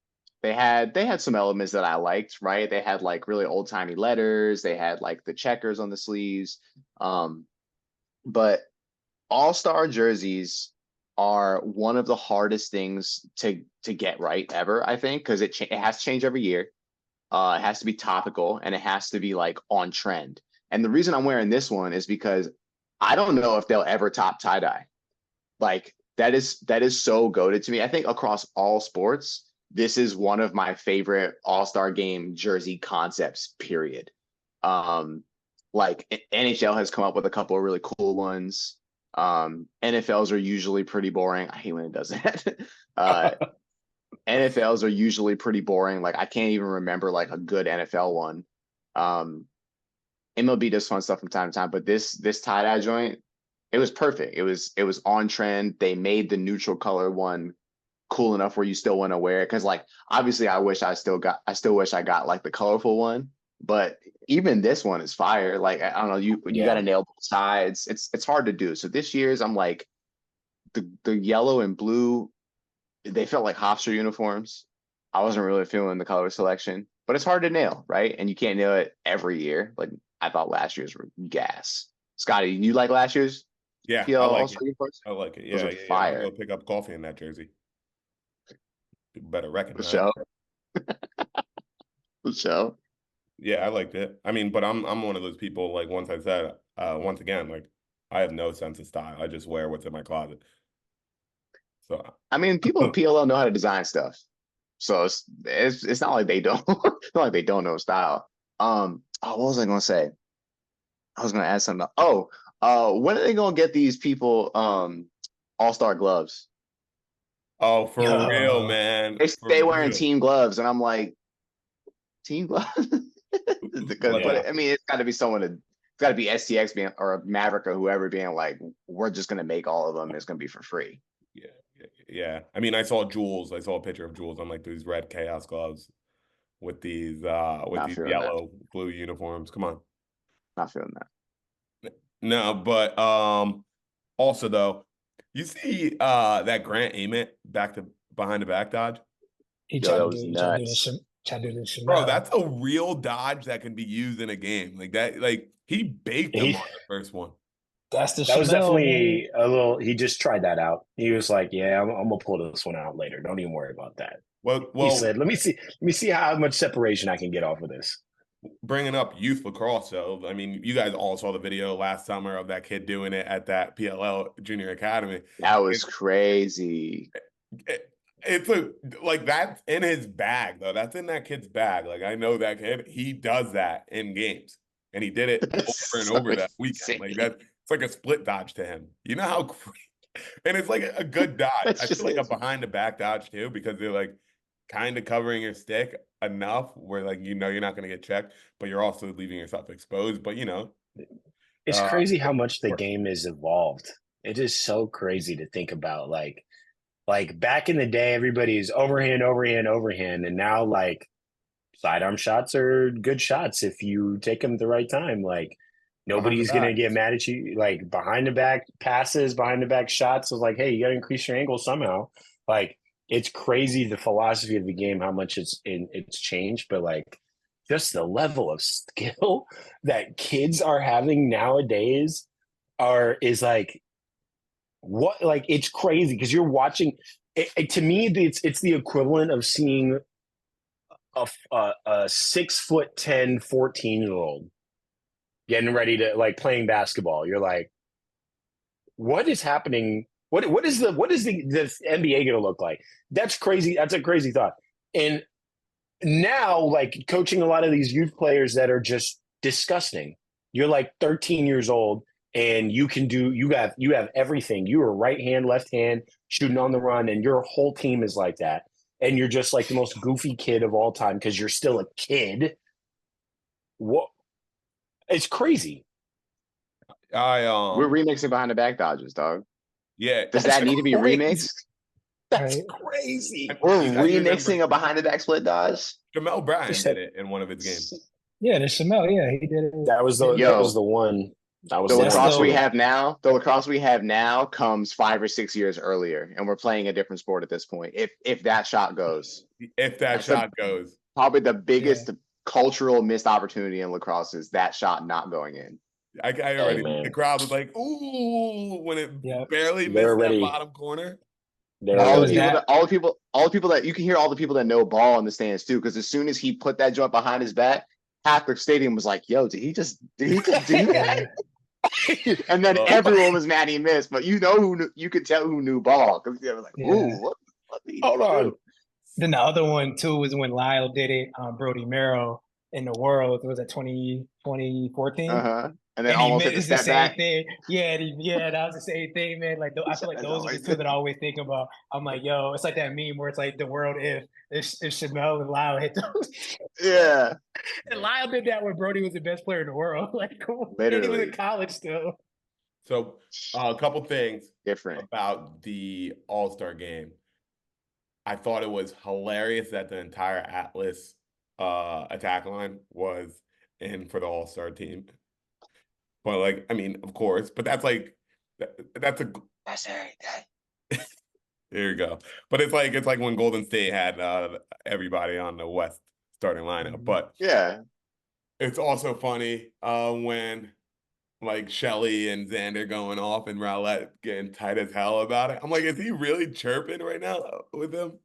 they had some elements that I liked, right? They had like really old timey letters. They had like the checkers on the sleeves. But all-star jerseys are one of the hardest things to get right ever, I think, because it has to change every year. It has to be topical, and it has to be like on trend. And the reason I'm wearing this one is because I don't know if they'll ever top tie-dye. Like that is so goated to me. I think across all sports, this is one of my favorite All-Star game jersey concepts, period. Like NHL has come up with a couple of really cool ones. NFLs are usually pretty boring. I hate when it does that. NFLs are usually pretty boring. Like I can't even remember like a good NFL one. MLB does fun stuff from time to time, but this tie-dye joint, it was perfect. It was on trend. They made the neutral color one cool enough where you still want to wear it. Cause like, obviously I still wish I got like the colorful one, but even this one is fire. Like, I don't know, you got to nail both sides. It's hard to do. So this year's, I'm like the yellow and blue, they felt like Hofstra uniforms. I wasn't really feeling the color selection. but it's hard to nail, right? And you can't nail it every year. Like I thought last year's were gas. Scotty, you like last year's Yeah, PL I like All-Star it. Game first? I like it. Those Yeah, are yeah, yeah. I'm fire. gonna go pick up coffee in that jersey. People better For recognize. sure. For sure. Yeah, I liked it. I mean, but I'm one of those people, like once I said, once again, like I have no sense of style. I just wear what's in my closet. So I mean, people in PLL know how to design stuff. So it's not like they don't it's not like they don't know style. What was I gonna say? I was gonna add something. When are they gonna get these people all-star gloves? oh, for Yo. real, man. They For stay wearing real. team gloves, and I'm like, team gloves? What But I mean, it's got to be it's got to be STX being or Maverick or whoever being like, we're just gonna make all of them. It's gonna be for free. Yeah. I mean, I saw Jules. I saw a picture of Jules on like these red chaos gloves with these Not feeling yellow blue uniforms. Come on. Not feeling that. No, but also though, you see that Grant Ament behind the back dodge? He Yo, tried that to was do nuts. this. Bro, that's a real dodge that can be used in a game. Like that, like he baked him He- on the first one. That's the That was Chanel, definitely a little. He just tried that out. He was like, "Yeah, I'm gonna pull this one out later. Don't even worry about that." He Well, said, "Let me see how much separation I can get off of this." bringing up youth lacrosse, though, I mean, you guys all saw the video last summer of that kid doing it at that PLL Junior Academy. That was crazy. It's like that's in his bag, though. That's in that kid's bag. Like I know that kid. He does that in games, and he did it over and over that weekend. Like it's like a split dodge to him. You know how, and it's like a good dodge. I feel like a behind the back dodge too, because they're like kind of covering your stick enough where like you're not going to get checked, but you're also leaving yourself exposed. But It's crazy how much the game has evolved. It is so crazy to think about. Like back in the day, everybody is overhand, and now like sidearm shots are good shots if you take them at the right time. Like nobody's gonna get mad at you. Like behind the back passes, behind the back shots is like, hey, you gotta increase your angle somehow. Like it's crazy the philosophy of the game, how much it's changed, but like just the level of skill that kids are having nowadays is like what, like it's crazy because you're watching to me it's the equivalent of seeing a 6'10" 14-year-old getting ready to like playing basketball. You're like, what is happening? What is the NBA gonna look like? That's crazy. That's a crazy thought. And now like coaching a lot of these youth players that are just disgusting. You're like 13 years old and you have everything. You are right hand, left hand, shooting on the run, and your whole team is like that. And you're just like the most goofy kid of all time because you're still a kid. What? It's crazy. We're remixing behind the back dodges, dog. Yeah. Does that need to be remixed? That's crazy. We're remixing a behind the back split dodge. Jamel Bryan did it in one of his games. Yeah, the Chanel. Yeah, he did it. That was the one. That was The lacrosse still- we have now. The lacrosse we have now comes 5 or 6 years earlier, and we're playing a different sport at this point. If that shot goes, If that shot goes, probably the biggest cultural missed opportunity in lacrosse is that shot not going in. I already the crowd was like, "Ooh!" when it barely missed that bottom corner. All the people that you can hear, all the people that know ball in the stands too, because as soon as he put that joint behind his back, half the stadium was like, "Yo, did he just do that?" And then everyone was mad he missed, but you could tell who knew ball because they were like, "Ooh, what hold on." Then the other one too was when Lyle did it, Brody Merrill in the World. It was at 2014. And then almost hit the step back. Thing. Yeah, that was the same thing, man. Like I feel like those are the two that I always think about. I'm like, yo, it's like that meme where it's like the world if Chanel and Lyle hit those. Yeah. And Lyle did that when Brody was the best player in the world. Like, literally, he was in college still. So, a couple things different about the All-Star game. I thought it was hilarious that the entire Atlas attack line was in for the All-Star team. But like, I mean, of course, but that's everything. There you go. But it's like when Golden State had everybody on the West starting lineup. But Yeah. it's also funny when like Shelly and Xander going off and Rowlett getting tight as hell about it. I'm like, is he really chirping right now with him?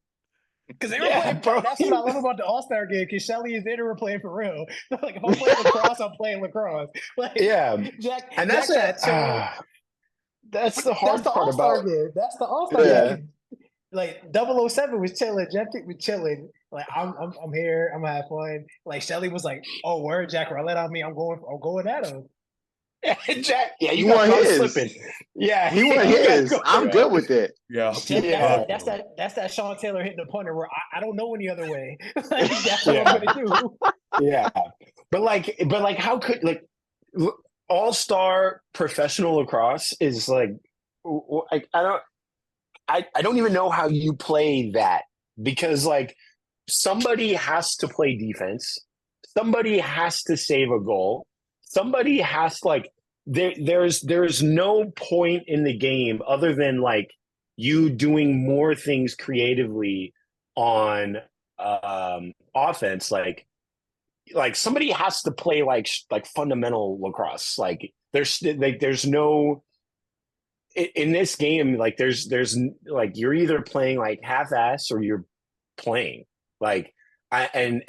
Because they were playing, bro. that's what I love about the All-Star game, because Shelly and Xander were playing for real. Like, if I'm playing lacrosse, I'm playing lacrosse. Like, Yeah. Jack, And that's Jack said, that's the hard that's the part All-Star about game. That's the All-Star Yeah. game. Like 007 was chilling, Jeff Tick was chilling. Like I'm here, I'm gonna have fun. Like Shelly was like, "Oh, word, Jack Rowlett on me. I'm going at him." Jack. Yeah, He you got won caught his. slipping. Yeah, He won you gotta his. go I'm there. good with it. Yeah. Yeah. That's that Sean Taylor hitting the punter where I don't know any other way. Like, that's what I'm gonna do. Yeah, but like, how could like all-star professional lacrosse is like, I don't even know how you play that, because like somebody has to play defense, somebody has to save a goal, somebody has like there's no point in the game other than like you doing more things creatively on offense, like somebody has to play like fundamental lacrosse. Like there's no in this game, like there's like you're either playing like half-ass or you're playing like and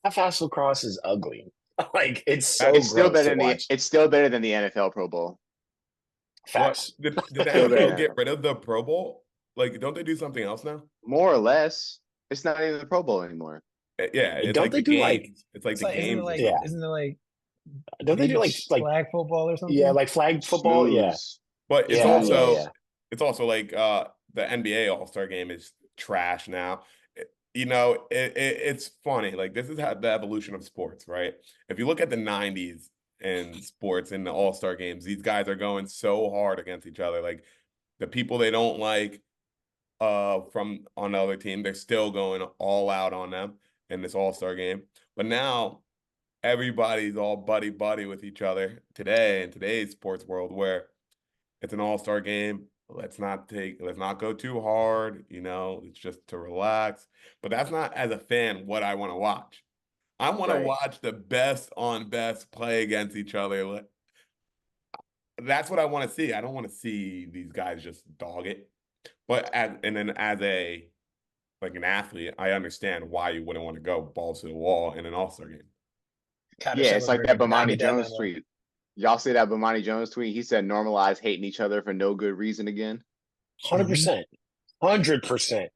half-ass lacrosse is ugly. Like it's so It's still gross better to than watch. it's still better than the NFL Pro Bowl. Facts. Did the Still better NFL than get rid of the Pro Bowl? Like, don't they do something else now? More or less. It's not even the Pro Bowl anymore. Yeah, it's Don't like they the do, like- games. It's like It's the like, isn't it games. like, Yeah. isn't it like, Don't they do like flag football or something? yeah, like flag football? Yeah. Snooze. But it's Yeah, also yeah. it's also like the NBA All-Star game is trash now. It's funny. Like, this is how the evolution of sports, right? If you look at the 90s in sports in the All-Star games, these guys are going so hard against each other. Like, the people they don't like from on the other team, they're still going all out on them in this All-Star game. But now everybody's all buddy with each other today in today's sports world, where it's an all-star game. Let's not go too hard, it's just to relax. But that's not, as a fan, what I want to watch. I want to Right. watch the best on best play against each other. That's what I want to see. I don't want to see these guys just dog it. But as an athlete, I understand why you wouldn't want to go balls to the wall in an all-star game. Yeah, it's like that Bomani Jones memo. tweet. Y'all see that Bomani Jones tweet? He said normalize hating each other for no good reason again. 100%. 100%.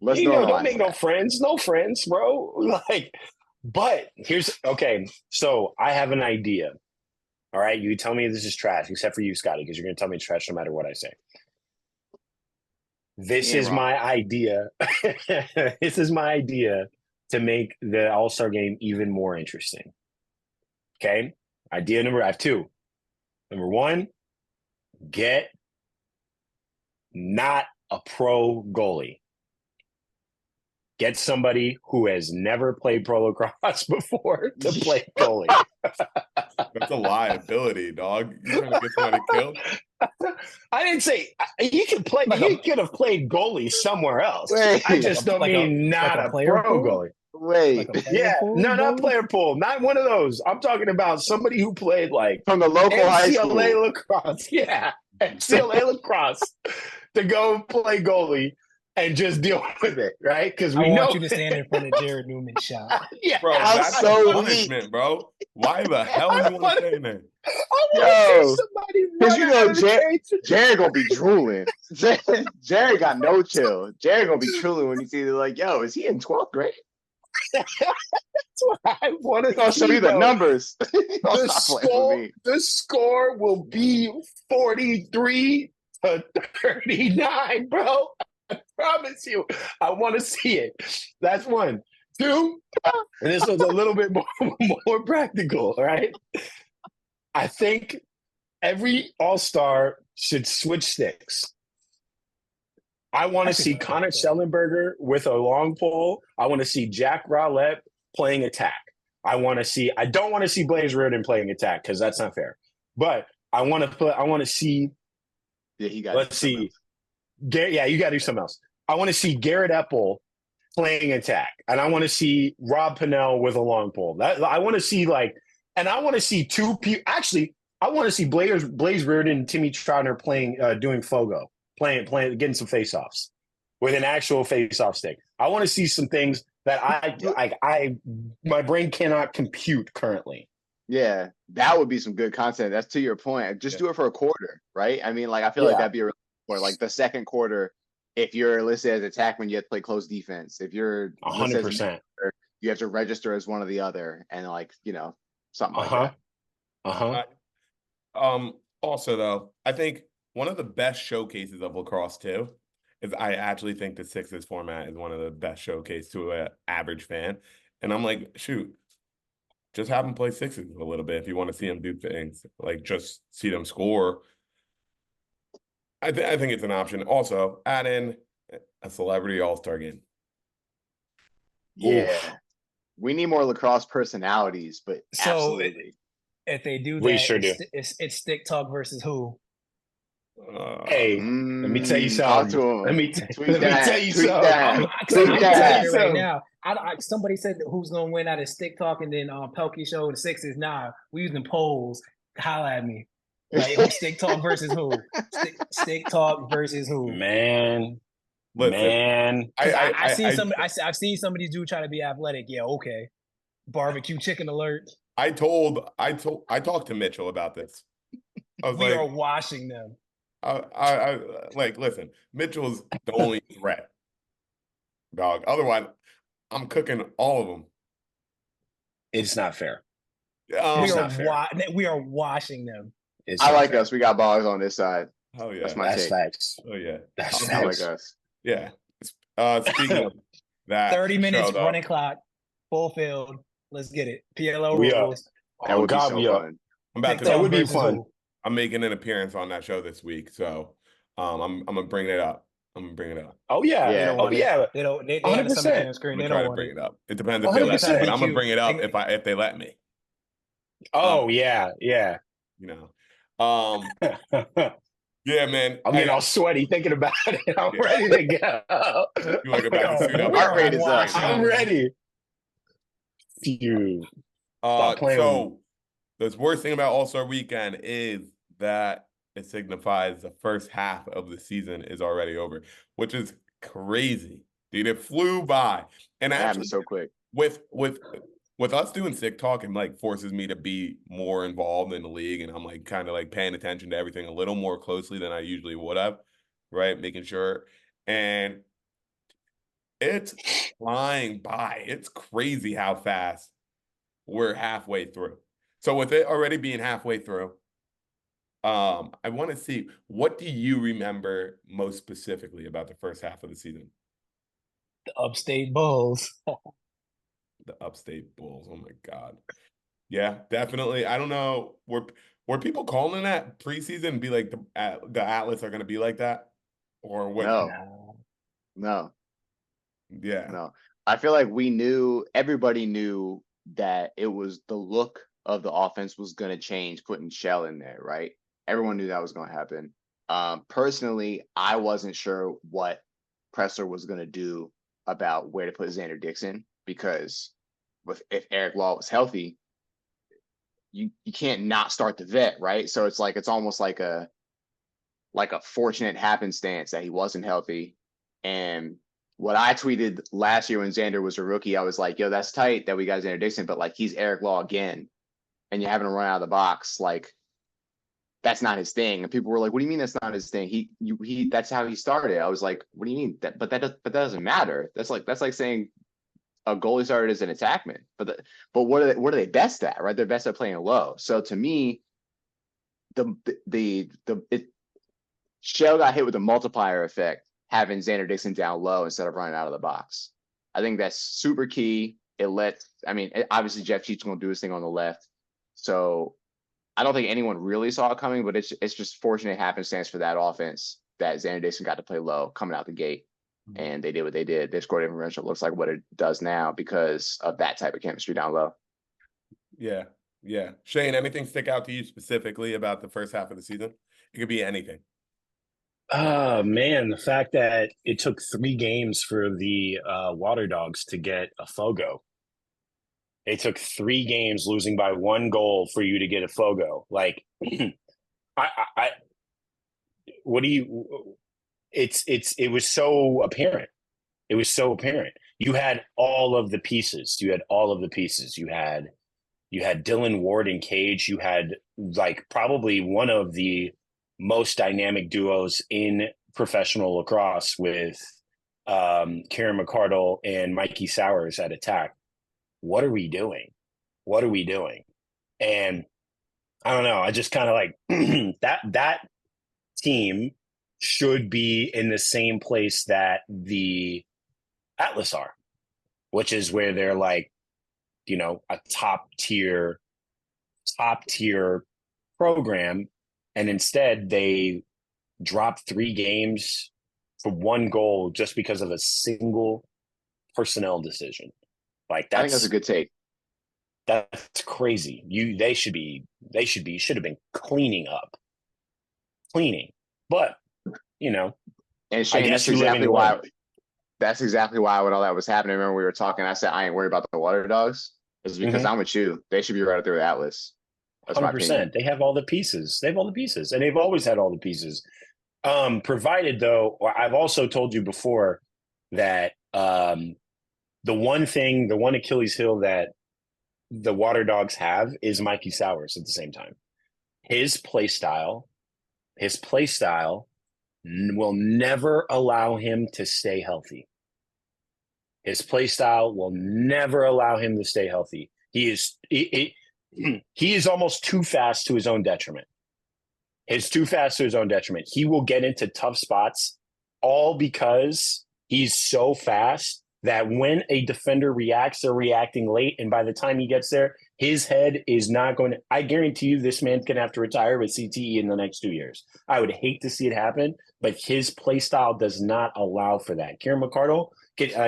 Let's Don't normalize make that. no friends, bro. Like, but okay. So I have an idea. All right, you tell me this is trash, except for you, Scotty, because you're gonna tell me it's trash no matter what I say. This You ain't is wrong. my idea. This is my idea to make the All-Star game even more interesting. Okay. I have two. Number one, get not a pro goalie. Get somebody who has never played pro lacrosse before to play goalie. That's a liability, dog. You trying to get somebody killed? I didn't say you can play. You could have played goalie somewhere else. Wait. I just don't mean not like a a player pro pool? goalie. Wait, Like a player Yeah, pool, no, not goalie? player pool, not one of those. I'm talking about somebody who played like from the local high NCAA school. lacrosse. Yeah, NCAA lacrosse to go play goalie and just deal with it, right? Because I we know want you to stand in front of Jared Newman's shot. Yeah, Bro, I'm that's so a punishment, bro. Why the hell you want to stay in there? I want to Yo, see somebody 'cause run you know out of the Jar- Jared gonna be drooling. Jared got no chill. Jared gonna be drooling when he sees it. Like, yo, is he in 12th grade? That's what I want He's gonna show you the numbers. Don't The stop playing with me. score will be 43-39, bro. I promise you. I want to see it. That's one. Two, and this was a little bit more practical, all right? I think every all-star should switch sticks. I want to see Connor Schellenberger with a long pole. I want to see Jack Rowlett playing attack. I don't want to see Blaze Riordan playing attack because that's not fair. But I want to see. Yeah, he got. Let's see. Yeah, you got to do something else. I want to see Garrett Epple playing attack, and I want to see Rob Pennell with a long pole. That I want to see and I want to see two people. Actually, I want to see Blaze Reardon and Timmy Troutner playing, doing Fogo, playing, getting some face-offs with an actual face-off stick. I want to see some things that my brain cannot compute currently. Yeah, that would be some good content. That's to your point. Just do it for a quarter, right? I mean, I feel like that'd be a or the second quarter. If you're listed as attackman, you have to play close defense. If you're 100%, you have to register as one or the other, and something like that. Also, though, I think one of the best showcases of lacrosse too is I actually think the sixes format is one of the best showcase to an average fan, and I'm like, shoot. Just have them play sixes a little bit if you want to see them do things, just see them score. I think it's an option. Also, add in a celebrity all-star game. Yeah. Oof. We need more lacrosse personalities, but absolutely. If they do that, we sure do. It's stick talk versus who? Hey, let me tell you something. Let me tell you something. I'm telling you right now. Somebody said who's gonna win out of stick talk, and then Pelkey show the sixes. Nah, we using polls. Holla at me. Like stick talk versus who? Stick talk versus who? Man. I've seen some of these dudes try to be athletic. Yeah, okay. Barbecue chicken alert. I talked to Mitchell about this. We are washing them. Listen, Mitchell's the only threat, dog. Otherwise, I'm cooking all of them. It's not fair. We are washing them. I like us. We got Boggs on this side. Oh yeah, that's my take. Facts. Oh yeah, that's facts. I like us. Yeah. Speaking of that, 30 minutes running clock, full field. Let's get it. PLO we rules. That would be so fun. That would be fun. I'm making an appearance on that show this week, so I'm gonna bring it up. Oh yeah, They don't. They have the summer screen. They don't want bring it up. It depends if they let me, but I'm gonna bring it up if they let me. Oh yeah. Yeah, man. I'm getting all sweaty thinking about it. I'm ready to go. You like about to suit up? Heart rate is up. I'm ready. Dude. So the worst thing about All-Star Weekend is that it signifies the first half of the season is already over, which is crazy, dude. It flew by, and that happened so quick. With us doing Sick Talk, and forces me to be more involved in the league, and I'm kind of paying attention to everything a little more closely than I usually would have, right? Making sure, and it's flying by. It's crazy how fast we're halfway through. So with it already being halfway through, I want to see, what do you remember most specifically about the first half of the season? The Upstate Bulls. The Upstate Bulls. Oh my God. Yeah, definitely. I don't know. Were people calling that preseason and be like the Atlas are going to be like that, or what? No. Yeah. No. I feel like everybody knew that it was the look of the offense was going to change, putting Shell in there, right? Everyone knew that was going to happen. Personally, I wasn't sure what Pressler was going to do about where to put Xander Dixon, because if Eric Law was healthy, you can't not start the vet, right? So it's almost like a fortunate happenstance that he wasn't healthy. And what I tweeted last year when Xander was a rookie, I was like, yo, that's tight that we got Xander Dixon, but he's Eric Law again, and you're having him run out of the box. That's not his thing. And people were like, what do you mean that's not his thing? He that's how he started. I was like, what do you mean? But that doesn't matter. That's like saying a goalie started as an attackman. But what are they best at, right? They're best at playing low. So to me, Shell got hit with a multiplier effect having Xander Dixon down low instead of running out of the box. I think that's super key. Obviously Jeff Cheat's going to do his thing on the left. So I don't think anyone really saw it coming, but it's just fortunate happenstance for that offense that Xander Dixon got to play low coming out the gate. Mm-hmm. And they did what they did. They scored differential. It looks like what it does now because of that type of chemistry down low. Yeah. Yeah. Shane, anything stick out to you specifically about the first half of the season? It could be anything. Oh man, the fact that it took 3 games for the Water Dogs to get a Fogo. It took 3 games losing by 1 goal for you to get a Fogo. Like, I what do you? It was so apparent. It was so apparent. You had all of the pieces. You had all of the pieces. You had Dylan Ward and Cage. You had like probably one of the most dynamic duos in professional lacrosse with Karen McCardle and Mikey Sowers at attack. What are we doing? What are we doing? And I don't know. I just kind of like that team should be in the same place that the Atlas are, which is where they're like, you know, a top tier program. And instead they dropped 3 games for 1 goal just because of a single personnel decision. Like I think that's a good take. That's crazy. They should have been cleaning. But, you know, And Shane, that's exactly why when all that was happening, remember we were talking, I said, I ain't worried about the Water Dogs. It's because I'm with you. They should be right up there with Atlas. That's 100%. They have all the pieces. They have all the pieces. And they've always had all the pieces. Provided, though, I've also told you before that the one Achilles heel that the Water Dogs have is Mikey Sowers at the same time. His play style will never allow him to stay healthy. His play style will never allow him to stay healthy. He is almost too fast to his own detriment. He's too fast to his own detriment. He will get into tough spots all because he's so fast that when a defender reacts, they're reacting late. And by the time he gets there, his head is not going to – I guarantee you this man's going to have to retire with CTE in the next 2 years. I would hate to see it happen, but his play style does not allow for that. Kieran McCardle,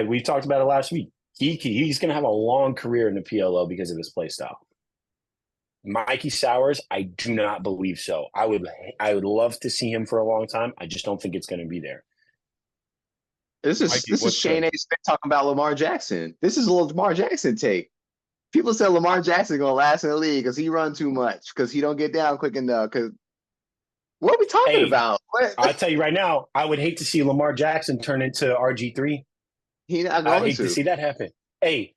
we talked about it last week. He's going to have a long career in the PLO because of his play style. Mikey Sowers, I do not believe so. I would love to see him for a long time. I just don't think it's going to be there. This is Shane A. Smith talking about Lamar Jackson. This is a Lamar Jackson take. People said Lamar Jackson gonna last in the league because he run too much, because he don't get down quick enough. Because what are we talking about? I'll tell you right now, I would hate to see Lamar Jackson turn into RG3. He's not going I hate to see that happen. Hey,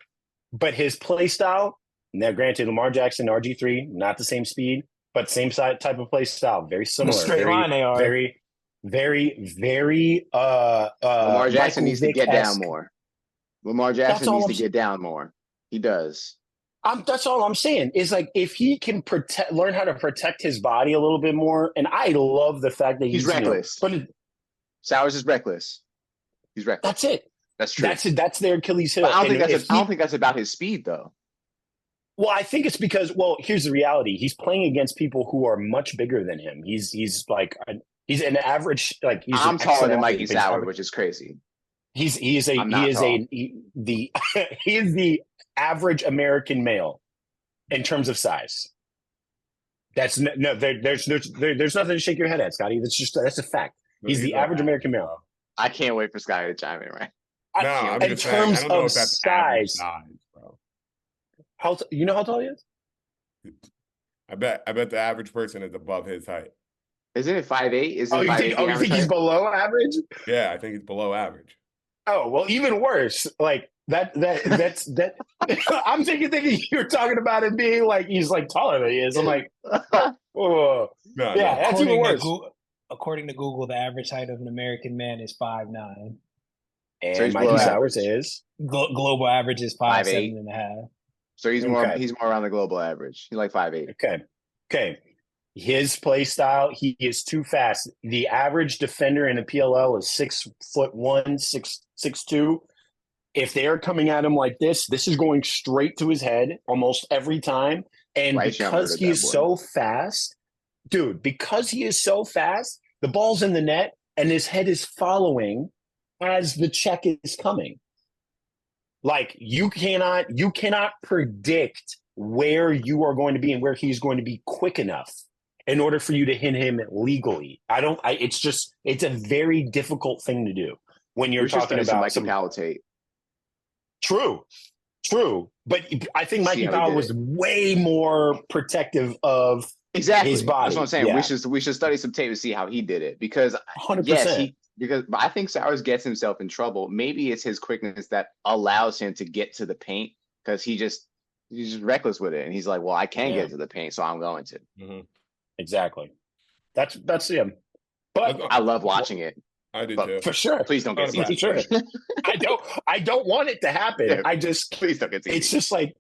but his play style. Now, granted, Lamar Jackson, RG3, not the same speed, but same type of play style, very similar. Straight line they are. Very Lamar Jackson needs to get down more. Lamar Jackson needs to get down more. He does. That's all I'm saying is, like, if he can learn how to protect his body a little bit more. And I love the fact that he's reckless. Sowers is reckless. He's reckless. That's it. That's true. That's their Achilles heel. But I don't think that's about his speed, though. Well, I think it's because, here's the reality. He's playing against people who are much bigger than him. He's an average, like, I'm taller than Mikey Sowers, which is crazy. He is the average American male in terms of size. There's nothing to shake your head at, Scotty. That's a fact. He's the average American male. I can't wait for Scotty to chime in, right? In terms of size, bro. You know how tall he is? I bet the average person is above his height. Isn't it 5'8"? You think he's below average? Yeah, I think he's below average. Oh, well, even worse. Like that's I'm thinking you're talking about it being like he's like taller than he is. I'm like, oh, no, that's even worse. According to Google, the average height of an American man is 5'9". And so Mikey Sowers is global average is 5'7.5". So he's more around the global average. He's like 5'8". Okay. His play style, he is too fast. The average defender in the PLL is 6'1", 6'2". If they're coming at him like this is going straight to his head almost every time. And because he is so fast, the ball's in the net and his head is following as the check is coming. Like, you cannot predict where you are going to be and where he's going to be quick enough. in order for you to hit him legally. It's a very difficult thing to do when you're We should talking study some about Mikey Powell tape. True. But I think See Mikey how he Powell did was it. way more protective of Exactly. his body. That's what I'm saying. Yeah. We should study some tape to see how he did it because 100%. but I think Sowers gets himself in trouble. Maybe it's his quickness that allows him to get to the paint because he's just reckless with it, and he's like, "Well, I can get to the paint, so I'm going to." Mm-hmm. Exactly. That's him. But I love watching it. I do But too. for sure. Please don't get For CT. sure. I don't want it to happen. Yeah. I just Please don't get CT. it's just like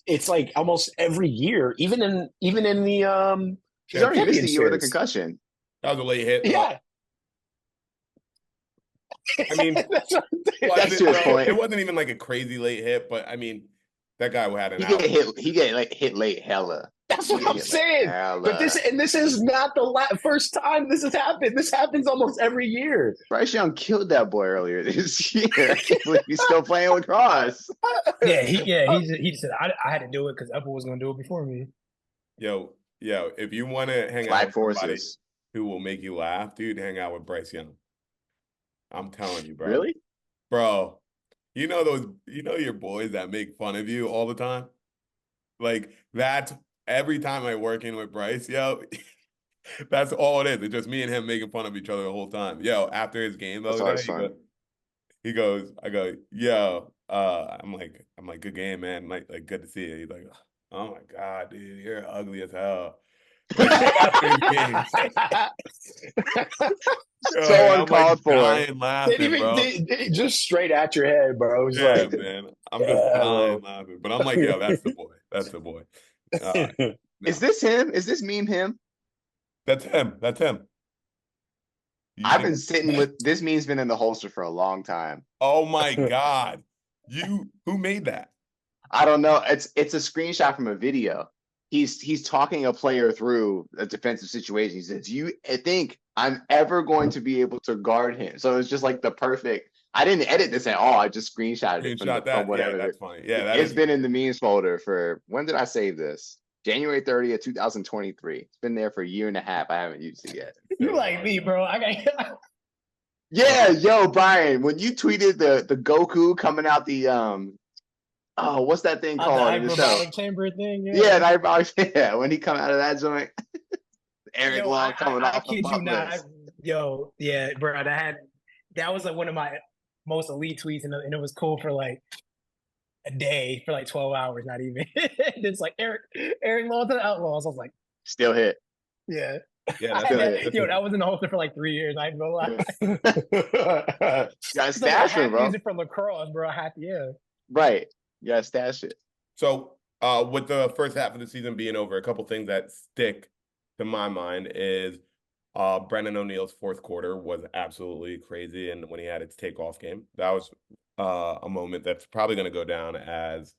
it's like almost every year, even in the He's already missed a year with a Series. concussion. That was a late hit. Yeah. I mean, that's That's to his point. It wasn't even like a crazy late hit, but I mean, that guy had an He out. get hit late hella. That's what I'm saying. But this is not the first time this has happened. This happens almost every year. Bryce Young killed that boy earlier this year. I can't believe he's still playing lacrosse. He just said I had to do it because Apple was going to do it before me. Yo, if you want to hang Flag out with somebody forces. who will make you laugh, dude, hang out with Bryce Young. I'm telling you, bro. Really? Bro, you know your boys that make fun of you all the time? Like, that's every time I work in with Bryce, yo, that's all it is. It's just me and him making fun of each other the whole time. Yo, after his game the other day, I go, yo, I'm like, good game, man. Like good to see you. He's like, oh my God, dude, you're ugly as hell. After his game. So uncalled for. Laughing, bro. Just straight at your head, bro. It was Yeah, man. I'm just dying laughing. But I'm like, yo, that's the boy. That's the boy. Is this him? Is this meme him? That's him. That's him. I've been sitting with this meme's been in the holster for a long time. Oh my God. Who made that? I don't know. It's a screenshot from a video. He's talking a player through a defensive situation. He says, "Do you think I'm ever going to be able to guard him?" So it's just like the perfect. I didn't edit this at all. I just screenshotted it from whatever. Yeah, that's funny. Yeah, it's been in the memes folder for when did I save this? January 30th, 2023. It's been there for a year and a half. I haven't used it yet. You like me, bro. I got Yeah, yo, Brian, when you tweeted the Goku coming out the oh, what's that thing called in the show? hyperbolic chamber thing. Yeah, yeah, when he come out of that joint. Eric Long coming off. I kid you not. Yo, yeah, bro. That was like one of my most elite tweets, and it was cool for like a day, for like 12 hours, not even. It's like Eric Long to the Outlaws. I was like, still hit. Yeah. Yeah, that's yo, that was in the holster for like 3 years. I ain't gonna lie. Got stash it, bro. Use it for lacrosse, bro. Yeah. Right. You gotta stash it. So, with the first half of the season being over, a couple things that stick to my mind is Brendan O'Neill's fourth quarter was absolutely crazy, and when he had his takeoff game, that was a moment that's probably going to go down as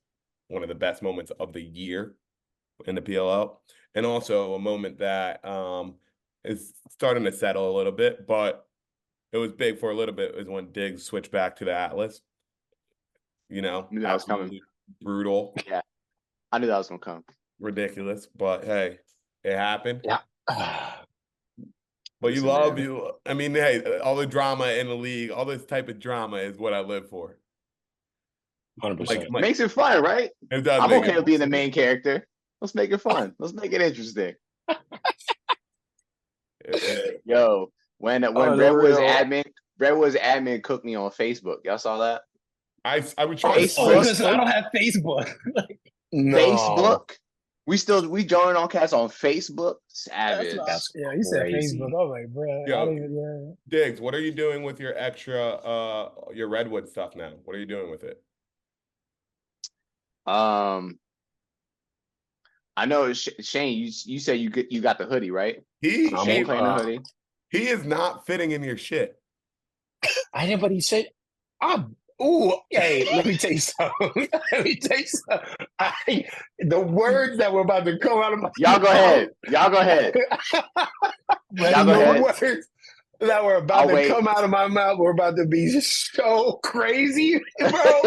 one of the best moments of the year in the PLL, and also a moment that is starting to settle a little bit, but it was big for a little bit, is when Diggs switched back to the Atlas. You know, I knew that was coming. Brutal. Yeah, I knew that was gonna come. Ridiculous, but hey, it happened. Yeah. But I mean, hey, all the drama in the league, all this type of drama is what I live for. 100%. Makes it fun, right? It does. I'm okay with being the main character. Let's make it fun. Let's make it interesting. Yo, when Redwood's admin cooked me on Facebook. Y'all saw that? I was trying because I don't have Facebook. No. Facebook. We joined on cast on Facebook. Savage. Yeah, you said Facebook. I was like, bro. Yo, Diggs, what are you doing with your extra your Redwood stuff now? What are you doing with it? I know Shane. You said you got the hoodie, right? Shane playing the hoodie. He is not fitting in your shit. I know, but he said, hey, let me tell you something. The words that were about to come out of my Y'all go ahead. Words that were about to come out of my mouth were about to be so crazy, bro.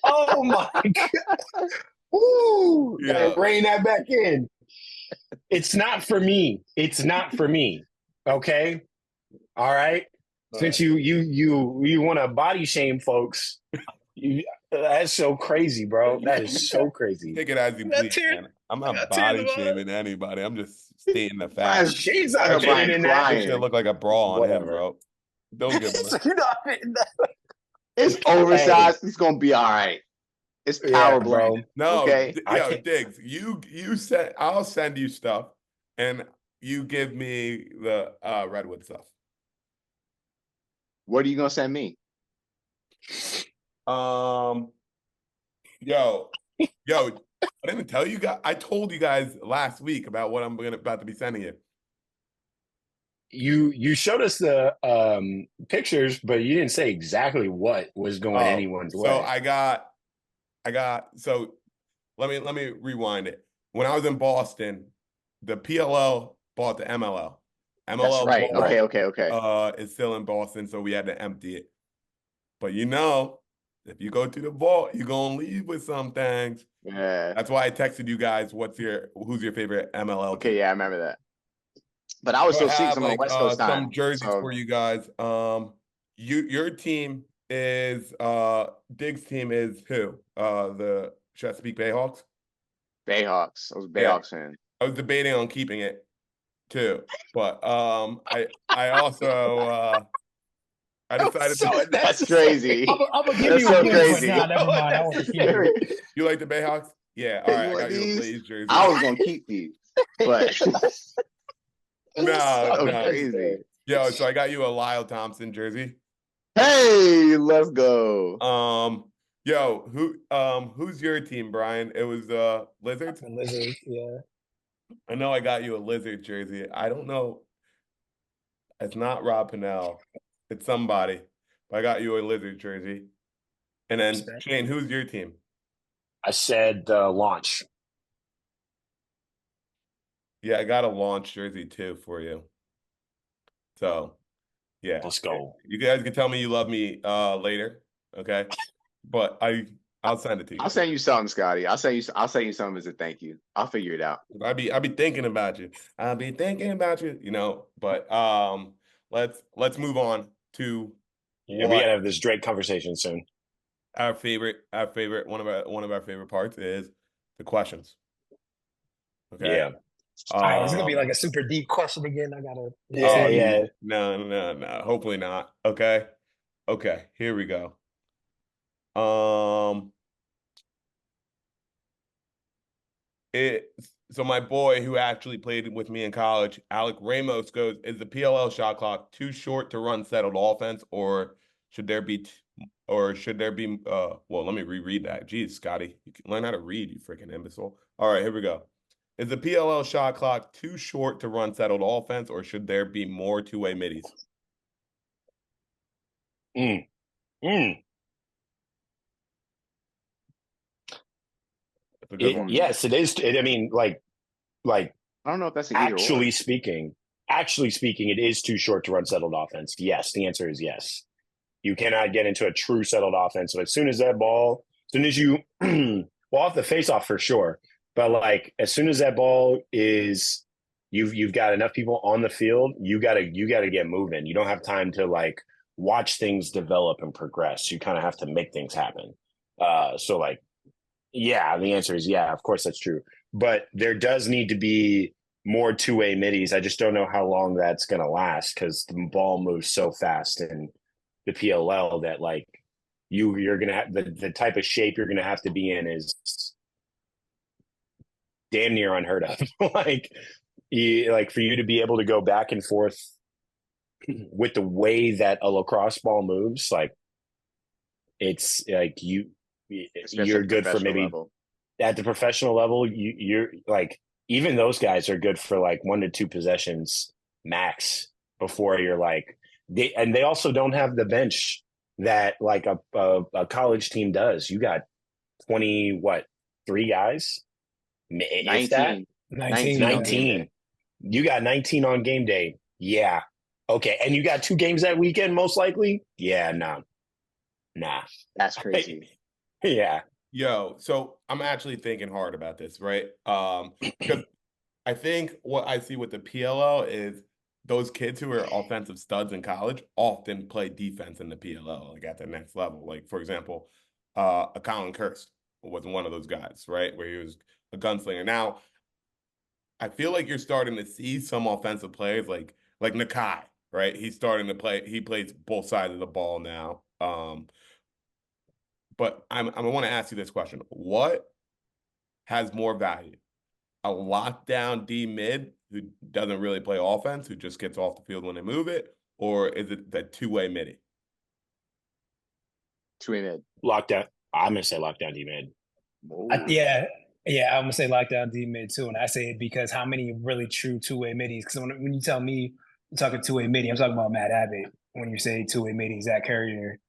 Oh my God. Ooh. Yeah. Rein that back in. It's not for me. It's not for me. Okay. All right. Since you want to body shame folks, that's so crazy, bro. That is so crazy. Take it as you please, man. I'm not body shaming anybody. I'm just stating the facts. She's I not know Brian getting in that. This shit look like a brawl on him, Whatever. bro. Don't give him You're not fitting that. It's oversized. It's gonna be all right. It's power blend. No, Okay. Diggs, you said I'll send you stuff, and you give me the Redwood stuff. What are you gonna send me? Yo, I didn't tell you guys. I told you guys last week about what I'm about to be sending you. You showed us the pictures, but you didn't say exactly what was going anyone's way. So I got. So let me rewind it. When I was in Boston, the PLL bought the MLL. That's right. Okay. It's still in Boston, so we had to empty it. But if you go to the vault, you're gonna leave with some things. Yeah. That's why I texted you guys. Who's your favorite MLL? Okay, yeah, I remember that. But I was still seeing some on the West Coast time. Some jerseys for you guys. Your team is Diggs' team is who? The Chesapeake Bayhawks. Bayhawks. I was a Bayhawks fan. I was debating on keeping it too, but I also I decided that's crazy. I'm gonna give you so a gift, crazy. but nah, never mind. I want to keep it. You like the Bayhawks? Yeah. All right. I got you a Blaze jersey. I was gonna keep these, but no. Crazy. Yo, so I got you a Lyle Thompson jersey. Hey, let's go. Yo, who's your team, Brian? It was Lizards? Lizards, yeah. I know I got you a Lizard jersey. I don't know. It's not Rob Pennell. It's somebody. But I got you a Lizard jersey. And then Shane, who's your team? I said Launch. Yeah, I got a Launch jersey too for you. So, yeah. Let's go. You guys can tell me you love me later, okay? But I'll send it to you. I'll send you something, Scotty. I'll send you something as a thank you. I'll figure it out. I'll be thinking about you. I'll be thinking about you, but let's move on to we gotta have this Drake conversation soon. Our favorite one of our favorite parts is the questions. Okay. Yeah. All right, it's gonna be like a super deep question again. I gotta. Yeah. No. Hopefully not. Okay. Here we go. So my boy who actually played with me in college, Alec Ramos, goes, is the PLL shot clock too short to run settled offense, or should there be well, let me reread that. Jeez, Scotty, you can learn how to read, you freaking imbecile. All right, here we go. Is the PLL shot clock too short to run settled offense, or should there be more two-way middies? Yes, it is. I mean, like I don't know if that's actually speaking, it is too short to run settled offense. Yes, the answer is yes. You cannot get into a true settled offense. But as soon as you off the face off for sure. But like as soon as that ball is you've got enough people on the field, you gotta get moving. You don't have time to like watch things develop and progress. You kind of have to make things happen. So like, yeah, the answer is yeah, of course that's true. But there does need to be more two-way middies. I just don't know how long that's gonna last because the ball moves so fast in the PLL that like you're gonna have the type of shape you're gonna have to be in is damn near unheard of. like for you to be able to go back and forth with the way that a lacrosse ball moves, like it's like you're good for maybe level. At the professional level, you're like even those guys are good for like 1 to 2 possessions max before you're like they also don't have the bench that like a college team does. You got 3 guys? 19. 19. You got 19 on game day. Yeah. Okay. And you got 2 games that weekend, most likely? Yeah, nah. That's crazy. Yeah. Yo, so I'm actually thinking hard about this, right? Because I think what I see with the PLL is those kids who are offensive studs in college often play defense in the PLL, like at the next level. Like, for example, a Colin Kirst was one of those guys, right? Where he was a gunslinger. Now, I feel like you're starting to see some offensive players like Nakai, right? He's starting to play. He plays both sides of the ball now. But I want to ask you this question: what has more value? A lockdown D mid who doesn't really play offense, who just gets off the field when they move it, or is it the two-way midi? Two-way mid. Lockdown. I'm gonna say lockdown D mid. Yeah, I'm gonna say lockdown D mid too, and I say it because how many really true two-way middies? Because when you tell me you're talking two-way midi, I'm talking about Matt Abbott. When you say two-way midi, Zach Carrier,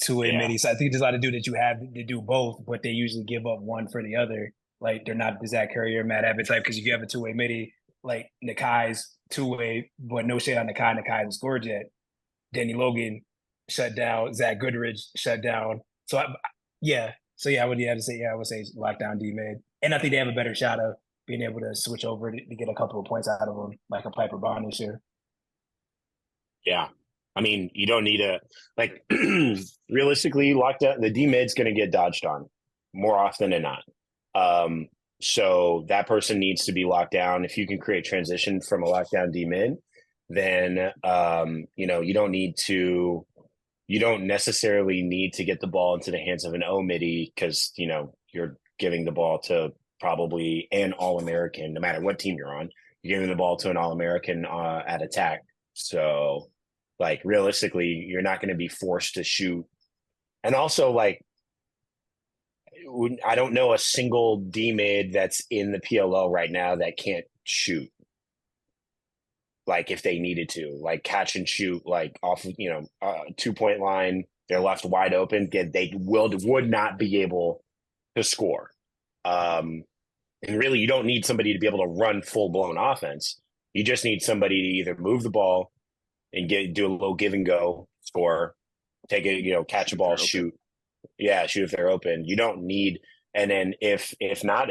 two-way midi. So I think there's a lot of dudes that you have to do both, but they usually give up one for the other. Like they're not the Zach Carrier, Matt Abbott type. Because if you have a two-way midi, like Nakai's two-way, but no shade on Nakai. Nakai hasn't scored yet. Danny Logan shut down. Zach Goodrich shut down. So I would have to say I would say lockdown D mid, and I think they have a better shot of being able to switch over to get a couple of points out of them, like a Piper Bond this year. Yeah. I mean, you don't need a like realistically lockdown. The D mid's going to get dodged on more often than not. So that person needs to be locked down. If you can create transition from a lockdown D mid, then you don't necessarily need to get the ball into the hands of an O midi because you're giving the ball to probably an All-American, no matter what team you're on. You're giving the ball to an All-American at attack. So, like realistically, you're not going to be forced to shoot. And also, like, I don't know a single D mid that's in the PLO right now that can't shoot. Like if they needed to, like catch and shoot, like off, 2-point line, they're left wide open. They would not be able to score. And really, you don't need somebody to be able to run full blown offense. You just need somebody to either move the ball and do a little give and go, score, take it, catch a ball, shoot. Yeah, shoot if they're open. You don't need, and then if it's not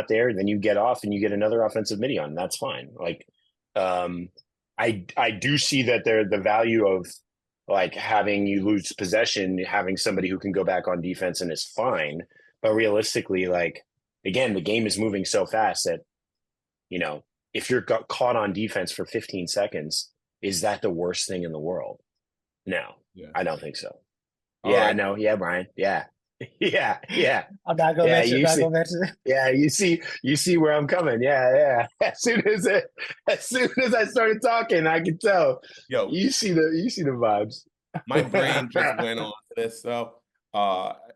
there, then you get off and you get another offensive midi on. That's fine. Like, I do see that the value of like having you lose possession, having somebody who can go back on defense and is fine. But realistically, like again, the game is moving so fast that, if you're caught on defense for 15 seconds, is that the worst thing in the world? No, I don't think so. Right. No. Yeah, Brian. Yeah. Yeah. I'm not gonna mention it. Yeah, you see where I'm coming. Yeah. As soon as I started talking, I could tell. Yo, you see the vibes. My brain just went on to this. So,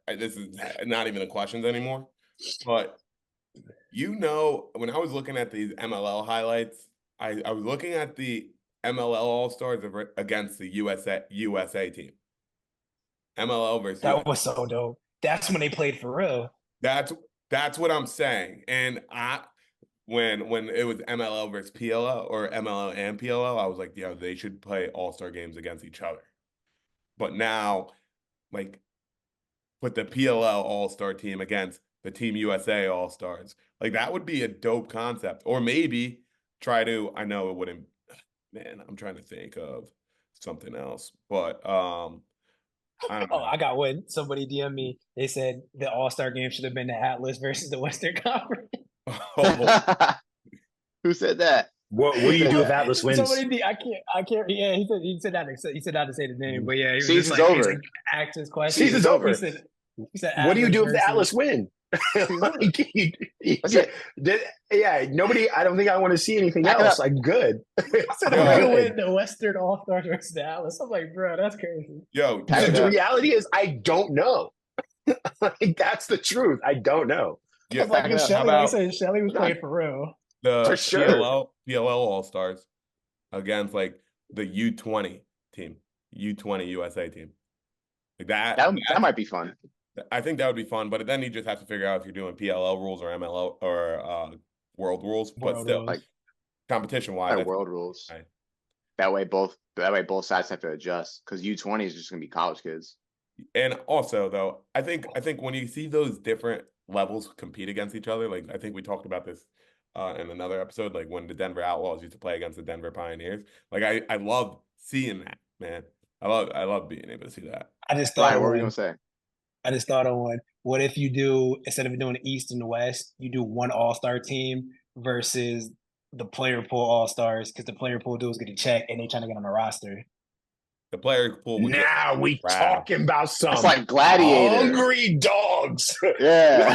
this is not even the questions anymore. But when I was looking at these MLL highlights, I was looking at the MLL All-Stars against the USA team. MLL versus that was so dope. That's when they played for real. That's what I'm saying. And when it was MLL versus PLL or MLL and PLL, I was like, they should play all-star games against each other. But now, like, put the PLL all-star team against the Team USA all-stars. Like, that would be a dope concept. Or maybe I know it wouldn't, man, I'm trying to think of something else. But I got one. Somebody DM me. They said the All-Star game should have been the Atlas versus the Western Conference. Who said that? What do you do if Atlas wins? Somebody, I can't. Yeah, he said not to say the name, but yeah, season's over. Asked his question. Season's over. He said, what do you do if the Atlas win? Nobody. I don't think I want to see anything else. Like, good. I said, I'm win the Western All-Stars versus the Atlas. I'm like, bro, that's crazy. Yo, the reality is, I don't know. Like, that's the truth. I don't know. Yeah, like Shelly was playing for real. For sure. PLL All-Stars against like the U20 team, U20 USA team. Like that might be fun. I think that would be fun, but then you just have to figure out if you're doing PLL rules or MLL or world rules. But still, like competition-wise, world rules. Right. That way, both sides have to adjust because U20 is just gonna be college kids. And also, though, I think when you see those different levels compete against each other, like I think we talked about this in another episode, like when the Denver Outlaws used to play against the Denver Pioneers. Like I love seeing that, man. I love being able to see that. I just thought Right, of what were you one. gonna say? I just thought of one. What if you do, instead of doing the East and the West, you do one All-Star team versus the player pool All-Stars, because the player pool dudes get a check and they trying to get on the roster. The player pool would get Now we crap. talking about some It's like Gladiator. hungry dogs. Yeah.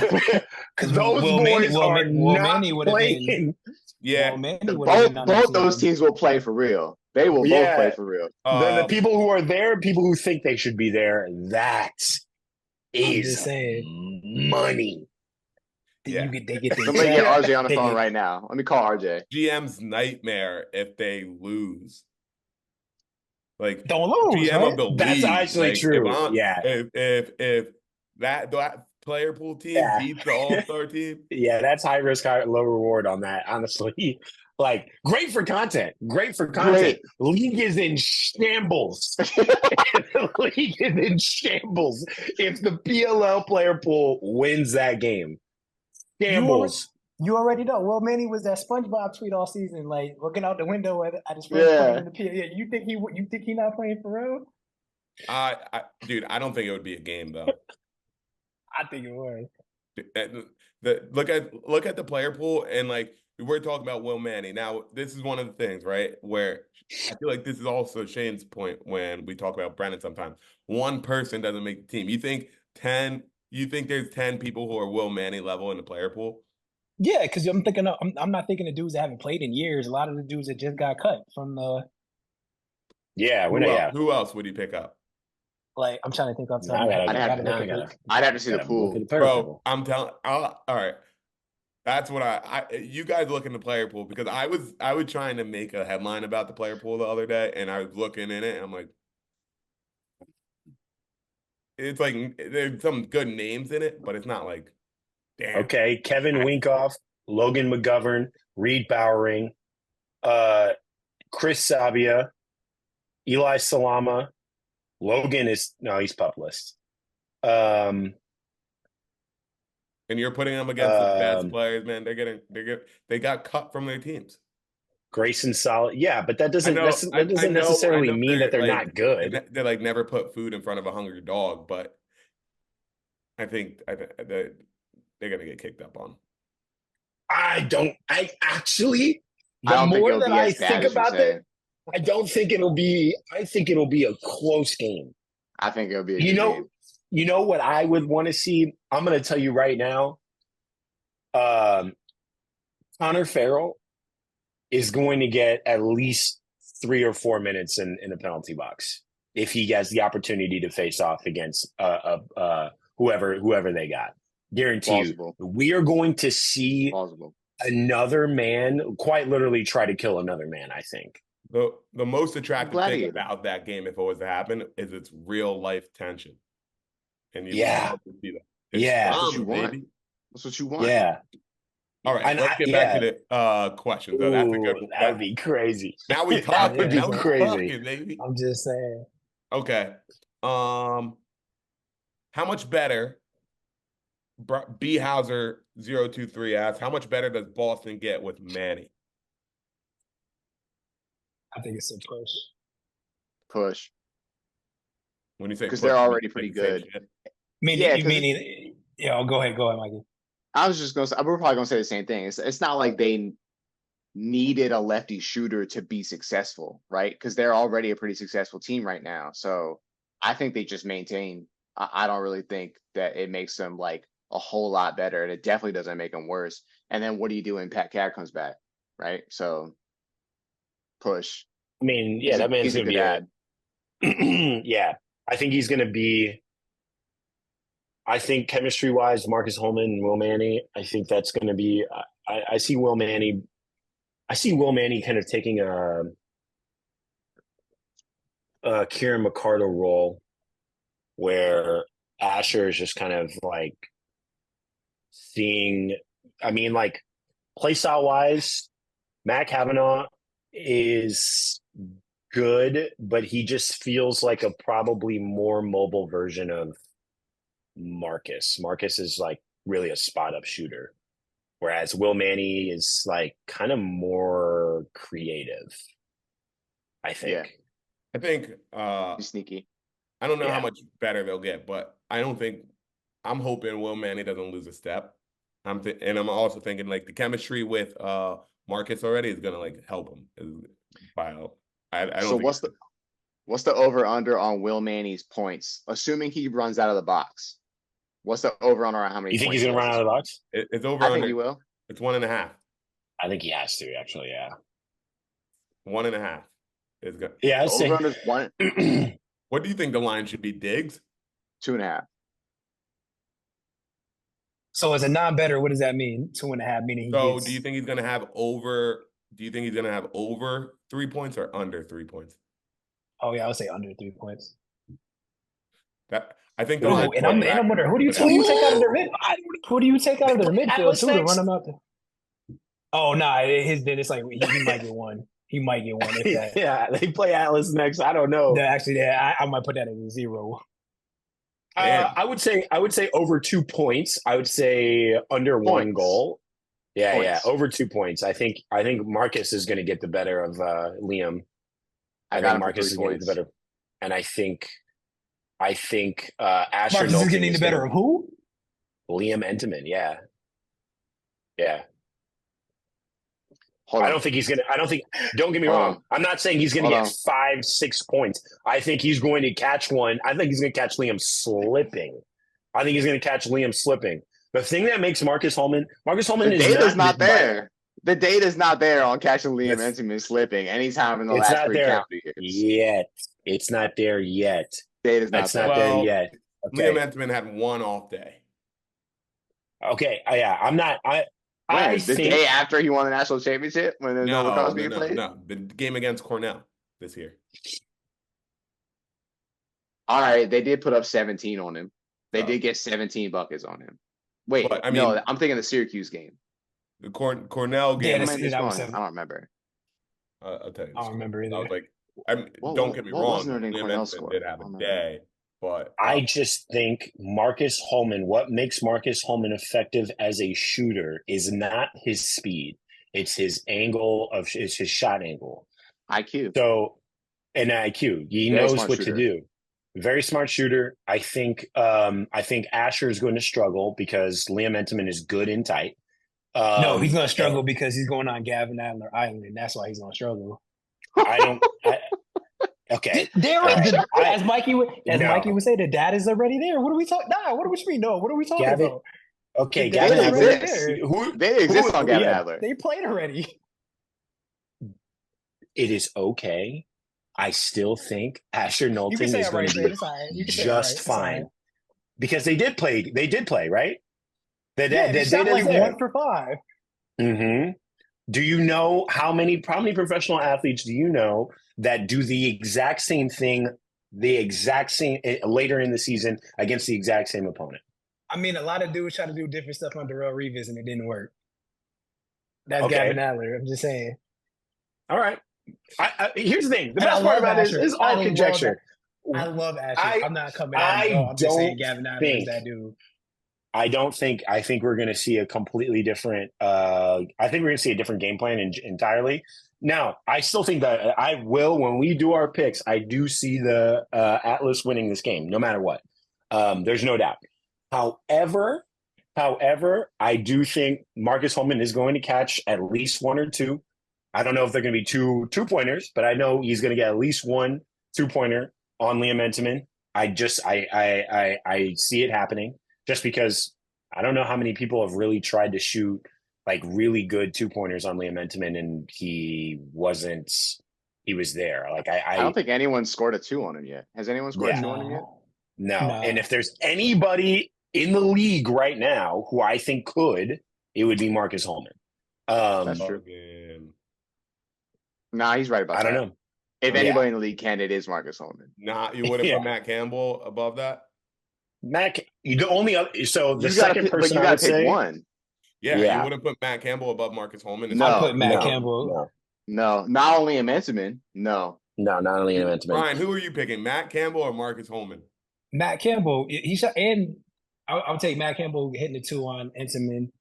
Because Those boys are not playing. Yeah, Manny would have been on that Both those team. teams will play for real. They will both play for real. The people who are there, people who think they should be there, that I'm just is saying. money. Yeah. They get their Somebody get check. RJ on the phone right now. Let me call RJ. GM's nightmare if they lose. Like Don't lose, GM right? of the league. That's actually like, true. If that player pool team beats the All-Star team. Yeah, that's high risk, low reward on that, honestly. Like, great for content. League is in shambles. The league is in shambles if the PLL player pool wins that game. Shambles. You already know. Well, Manny was that SpongeBob tweet all season, like looking out the window at his friends playing in the PLL. Yeah, you think he not playing for real? Dude, I don't think it would be a game though. I think it would. Look at the player pool, and like we're talking about Will Manny. Now, this is one of the things, right? Where I feel like this is also Shane's point when we talk about Brennan sometimes. One person doesn't make the team. You think there's 10 people who are Will Manny level in the player pool? Yeah, because I'm not thinking of dudes that haven't played in years. A lot of the dudes that just got cut from the. Yeah, who else would you pick up? Like, I'm trying to think of something. I'd have to see the pool. Bro, I'm telling. All right, that's what you guys look in the player pool, because I was trying to make a headline about the player pool the other day, and I was looking in it, and I'm like, it's like there's some good names in it, but it's not like, damn. Okay, Kevin Winkoff, Logan McGovern, Reed Bowering, Chris Sabia, Eli Salama. Logan he's pup list. And you're putting them against the best players, man. They got cut from their teams. Grayson Solid, yeah, but that doesn't necessarily mean that they're not good. They like never put food in front of a hungry dog, but I think they're gonna get kicked up on. I don't think about it, I don't think it'll be. I think it'll be a close game. I think it'll be a good game. You know what I would want to see? I'm going to tell you right now. Connor Farrell is going to get at least 3 or 4 minutes in the penalty box if he has the opportunity to face off against whoever they got. Guarantee you, we are going to see another man quite literally try to kill another man, I think. The most attractive thing about that game, if it was to happen, is its real life tension. And you love to see that. That's what you want. Baby. That's what you want. Yeah. All right, let's get back to the questions. Ooh, that's a good one. That would be crazy. Now we talking. That'd be crazy. Talking, baby. I'm just saying. Okay. How much better? B Hauser 023 asks, how much better does Boston get with Manny? I think it's a push. When you say because they're already pretty good. Go ahead, Mikey. I was just gonna say, we're probably gonna say the same thing. It's not like they needed a lefty shooter to be successful, right? Because they're already a pretty successful team right now. So I think they just maintain. I don't really think that it makes them like a whole lot better, and it definitely doesn't make them worse. And then what do you do when Pat Cat comes back, right? So push. I mean, yeah, that man's gonna be ad. Yeah, I think he's gonna be. I think chemistry wise, Marcus Holman and Will Manny. I think that's gonna be. I see Will Manny. I see Will Manny kind of taking a Kieran McCardle role, where Asher is just kind of like seeing. I mean, like play style wise, Matt Kavanaugh is good, but he just feels like a probably more mobile version of Marcus. Marcus is like really a spot up shooter. whereas Will Manny is like kind of more creative, I think. I think He's sneaky. I don't know how Yeah. much better they'll get, but I'm hoping Will Manny doesn't lose a step. And I'm also thinking like the chemistry with Marcus already is gonna like help him. I don't So think what's the over under on Will Manny's points, assuming he runs out of the box? What's the over under on how many? You think points he's going to he run has out of the this box? it's over week? I under. think he will. It's 1.5. I think he has to, actually, yeah. 1.5 is good. Yeah, I'd The over say. under is one, What do you think the line should be, Diggs? 2.5. So as a non-better, what does that mean? 2.5, meaning he So gets. do you think he's gonna have over? Do you think he's gonna have over 3 points or under 3 points? Oh yeah, I would say under 3 points. I think the Oh, line. and I'm wondering who do you take out of their mid? Who do you take out of their midfield Atlas too to next. run them out there? Oh no, it's like he might get one. He might get one if that. Yeah, they play Atlas next. I don't know. Actually, yeah, I might put that as a 0. I would say over 2 points. I would say under one Points. goal. Yeah, Points. yeah, over 2 points. I think Marcus is going to get the better of Liam. I I got think him Marcus for is 3 going to get the points. better. And I think Asher Marcus is Nolting getting the better of who? Liam Entenmann. Yeah, yeah. Hold I on. don't think he's gonna. Don't get me Hold wrong. on. I'm not saying he's gonna Hold get on. 5-6 points. I think he's going to catch one. I think he's gonna catch Liam slipping. I think he's gonna catch Liam slipping. The thing that makes Marcus Holman The is data's not this- there. The data's not there on catching Liam That's- Entenmann slipping, and he's having the It's last not 3 there calendar years. yet. It's not there yet. Data's not It's there. not there Well, yet. Liam Okay. Entenmann had one off day. Okay. Yeah. I'm not. I When? The think day after he won the national championship, when there's no lacrosse being played. No. The game against Cornell this year. All right, they did put up 17 on him. They Oh. did get 17 buckets on him. Wait, But, I no, mean- I'm thinking the Syracuse game. The Cornell Yeah, game. What that's- am I just that was going? 7. I don't remember. I'll tell you. I don't remember either. I was like, What don't was- get me what wrong. was Notre Dame Liam Cornell Entenmann score? did have I a don't day, but I just think Marcus Holman, what makes Marcus Holman effective as a shooter is not his speed. It's his it's his shot angle. IQ. So, and IQ, he Very knows smart what shooter. to do. Very smart shooter. I think Asher is going to struggle because Liam Entenmann is good and tight. No, he's gonna struggle because he's going on Gavin Adler Island. That's why he's gonna struggle. Okay. There, All right. as Mikey would No. say, the dad is already there. What are we talking? Nah, what do we mean? No, what are we talking Gavin- about? Okay, They Gavin exist. Adler. They exist on Gavin yeah, Adler. They played already. It is okay. I still think Asher You can Nolting say is it going right, to Shane. be It's all right. You can say it just right. It's all fine right. because they did play, right? The Yeah, they shot like there. 1 for 5. Mm-hmm. Do you know how many professional athletes do you know that do the exact same thing, later in the season against the exact same opponent? I mean, a lot of dudes try to do different stuff on Darrell Revis, and it didn't work. That's Okay. Gavin Adler. I'm just saying. All right. Here's the thing. The And I best part love about this Asher. is I all love conjecture. I love Asher. I'm not coming at him. I'm just saying Gavin Adler is that dude. I think we're going to see a completely different. I think we're going to see a different game plan entirely. Now, I still think that I will when we do our picks. I do see the Atlas winning this game, no matter what. There's no doubt. However, I do think Marcus Holman is going to catch at least 1 or 2. I don't know if they're going to be two pointers, but I know he's going to get at least 1 2-pointer on Liam Entenmann. I see it happening just because I don't know how many people have really tried to shoot like really good 2-pointers on Liam Entenmann, and he was there. Like I don't think anyone scored a 2 on him yet. Has anyone scored a 2 on him yet? No. No. And if there's anybody in the league right now who I think could, it would be Marcus Holman. That's true. Nah, he's right about I that. don't know. If Yeah. anybody in the league can, it is Marcus Holman. Nah, you wouldn't Yeah. put Matt Campbell above that? Mac, the only other, so the You gotta second pick- but person you I gotta would pick say, one. Yeah, Yeah. you wouldn't put Matt Campbell above Marcus Holman. No. I put Matt no, Campbell. No, not only in Menteman. No. No, not only in Entenmann. Brian, who are you picking? Matt Campbell or Marcus Holman? Matt Campbell, he shot, and I would take Matt Campbell hitting the 2 on Entenmann.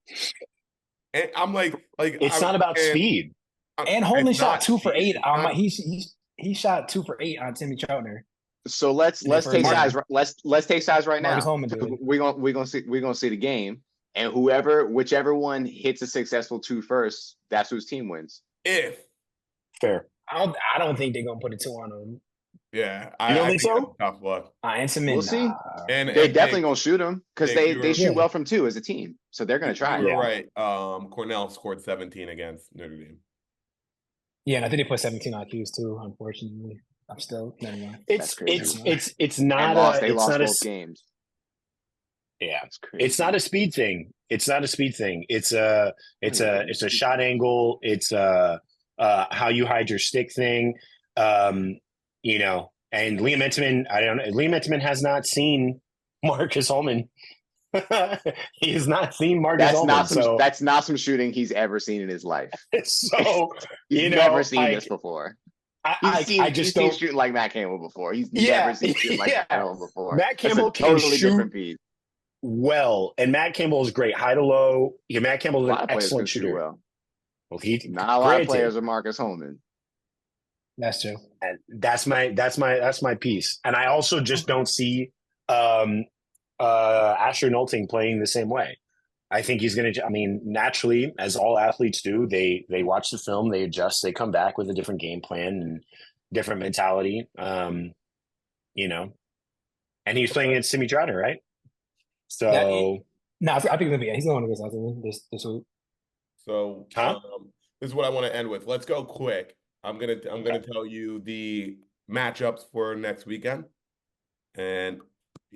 And I'm like It's not about speed. And Holman it's shot not 2 for speed. 8 on my. He shot 2 for 8 on Timmy Troutner. So let's first take game. sides. Let's take sides right Marcus now. Holman did. We're gonna see the game, and whichever one hits a successful 2 first, that's whose team wins. Fair. I don't think they're gonna put a 2 on him. Yeah, You don't think so? that's a tough look. And some We'll see. And They're definitely gonna shoot him because Nick, they shoot Yeah. well from 2 as a team, so they're gonna try. You're right. Cornell scored 17 against Notre Dame. Yeah, and I think they put 17 on Hughes too. Unfortunately, I'm still never mind. It's They lost both games. Yeah, That's crazy. it's not a speed thing. It's a shot angle. It's how you hide your stick thing. You know, and Liam Entenmann, Liam Entenmann has not seen Marcus Holman. He has not seen Marcus Holman. That's not some shooting he's ever seen in his life. So He's never seen this before. He's seen shooting like Matt Campbell before. He's never seen shooting like Matt Campbell before. Matt Campbell can totally shoot different piece. well, and Matt Campbell is great, high to low. Yeah, Matt Campbell is an excellent shooter. Well, not a lot of players are Marcus Holman. That's true. And that's my piece. And I also just don't see Asher Nolting playing the same way. I think he's going to. I mean, naturally, as all athletes do, they watch the film, they adjust, they come back with a different game plan and different mentality. You know, and he's playing against Timmy Trotter, right? So I think he's the one who goes out to this week. So this is what I want to end with. Let's go quick. I'm gonna tell you the matchups for next weekend, and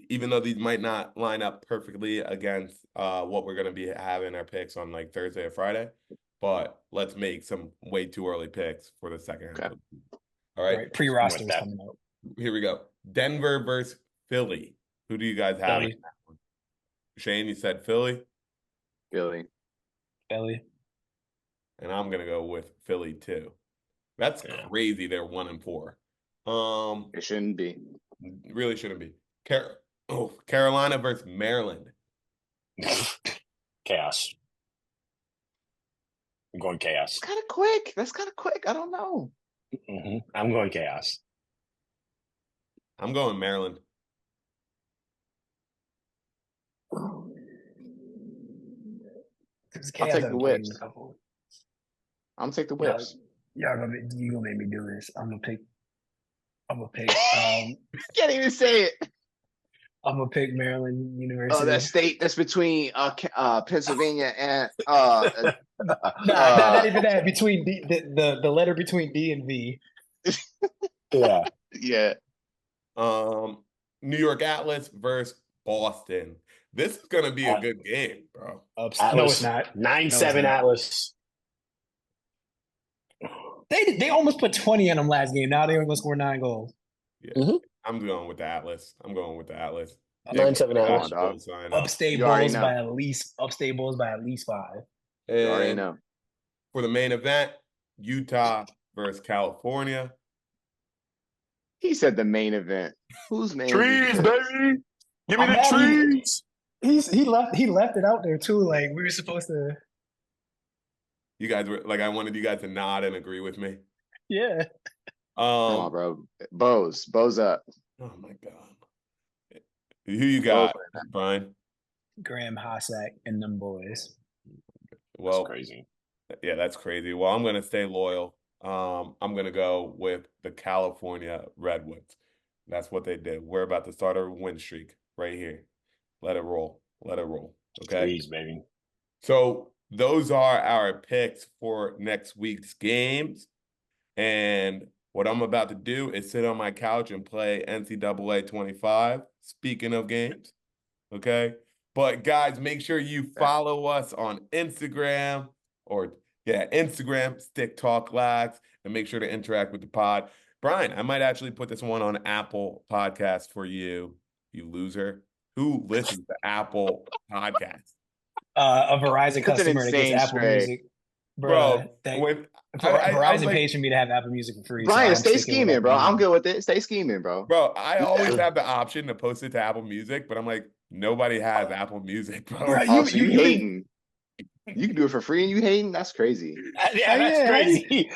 even though these might not line up perfectly against what we're gonna be having our picks on like Thursday or Friday, but let's make some way too early picks for the second half. All right, pre-roster is coming out. Here we go. Denver versus Philly. Who do you guys have? Shane, you said Philly. Philly. And I'm gonna go with Philly too. That's crazy. They're 1-4. It shouldn't be. Really shouldn't be. Carolina versus Maryland. Chaos. I'm going chaos. That's kind of quick. I don't know. Mm-hmm. I'm going chaos. I'm going Maryland. I'll take the whips. I'm take the whips. You gonna make me do this. I'm gonna pick. Can't even say it. I'm gonna pick Maryland University. Oh, that state that's between Pennsylvania and not even that. Between the letter between D and V. Yeah. New York Atlas versus Boston. This is gonna be a good game, bro. Atlas, no, it's not. 9-7 Atlas. They almost put 20 in them last game. Now they're only gonna score 9 goals. Yeah, Mm-hmm. I'm going with the Atlas. 9-7 Atlas. Upstate Bulls by at least 5. You already know. For the main event, Utah versus California. He said the main event. Who's main trees, event? baby. Give me the trees. He left it out there too. Like we were supposed to. You guys were like, I wanted you guys to nod and agree with me. Yeah. Come on, bro. Bows up. Oh my God. Who you got, Brian? Graham Hossack and them boys. Well, that's crazy. Yeah, that's crazy. Well, I'm gonna stay loyal. I'm gonna go with the California Redwoods. That's what they did. We're about to start a win streak right here. Let it roll. Okay. Please, baby. So those are our picks for next week's games. And what I'm about to do is sit on my couch and play NCAA 25. Speaking of games, okay? But guys, make sure you follow us on Instagram Instagram, Stick Talk Lags, and make sure to interact with the pod. Brian, I might actually put this one on Apple Podcast for you, you loser. Who listens to Apple Podcasts? A Verizon customer that gets Apple Music. Bro, Verizon pays for me to have Apple Music for free. Brian, stay scheming, bro. I'm good with it. Stay scheming, bro. Bro, I always have the option to post it to Apple Music, but I'm like, nobody has Apple Music, bro. You hating. You can do it for free and you hating? That's crazy. Yeah, that's crazy.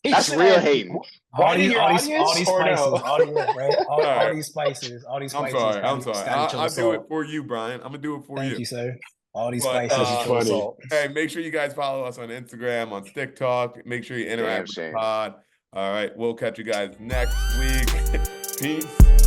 That's real hating. All these, your all these, audience all these or spices, no? all these, right? All right. these spices, all these I'm spices. sorry. I'm Scotty- sorry. Scotty Chill I'll do it Salt. for you, Brian. I'm gonna do it for Thank you. you, sir. All these But, spices. That's Chill funny. Salt. Hey, make sure you guys follow us on Instagram, on TikTok. Make sure you interact with the shame. pod. All right, we'll catch you guys next week. Peace.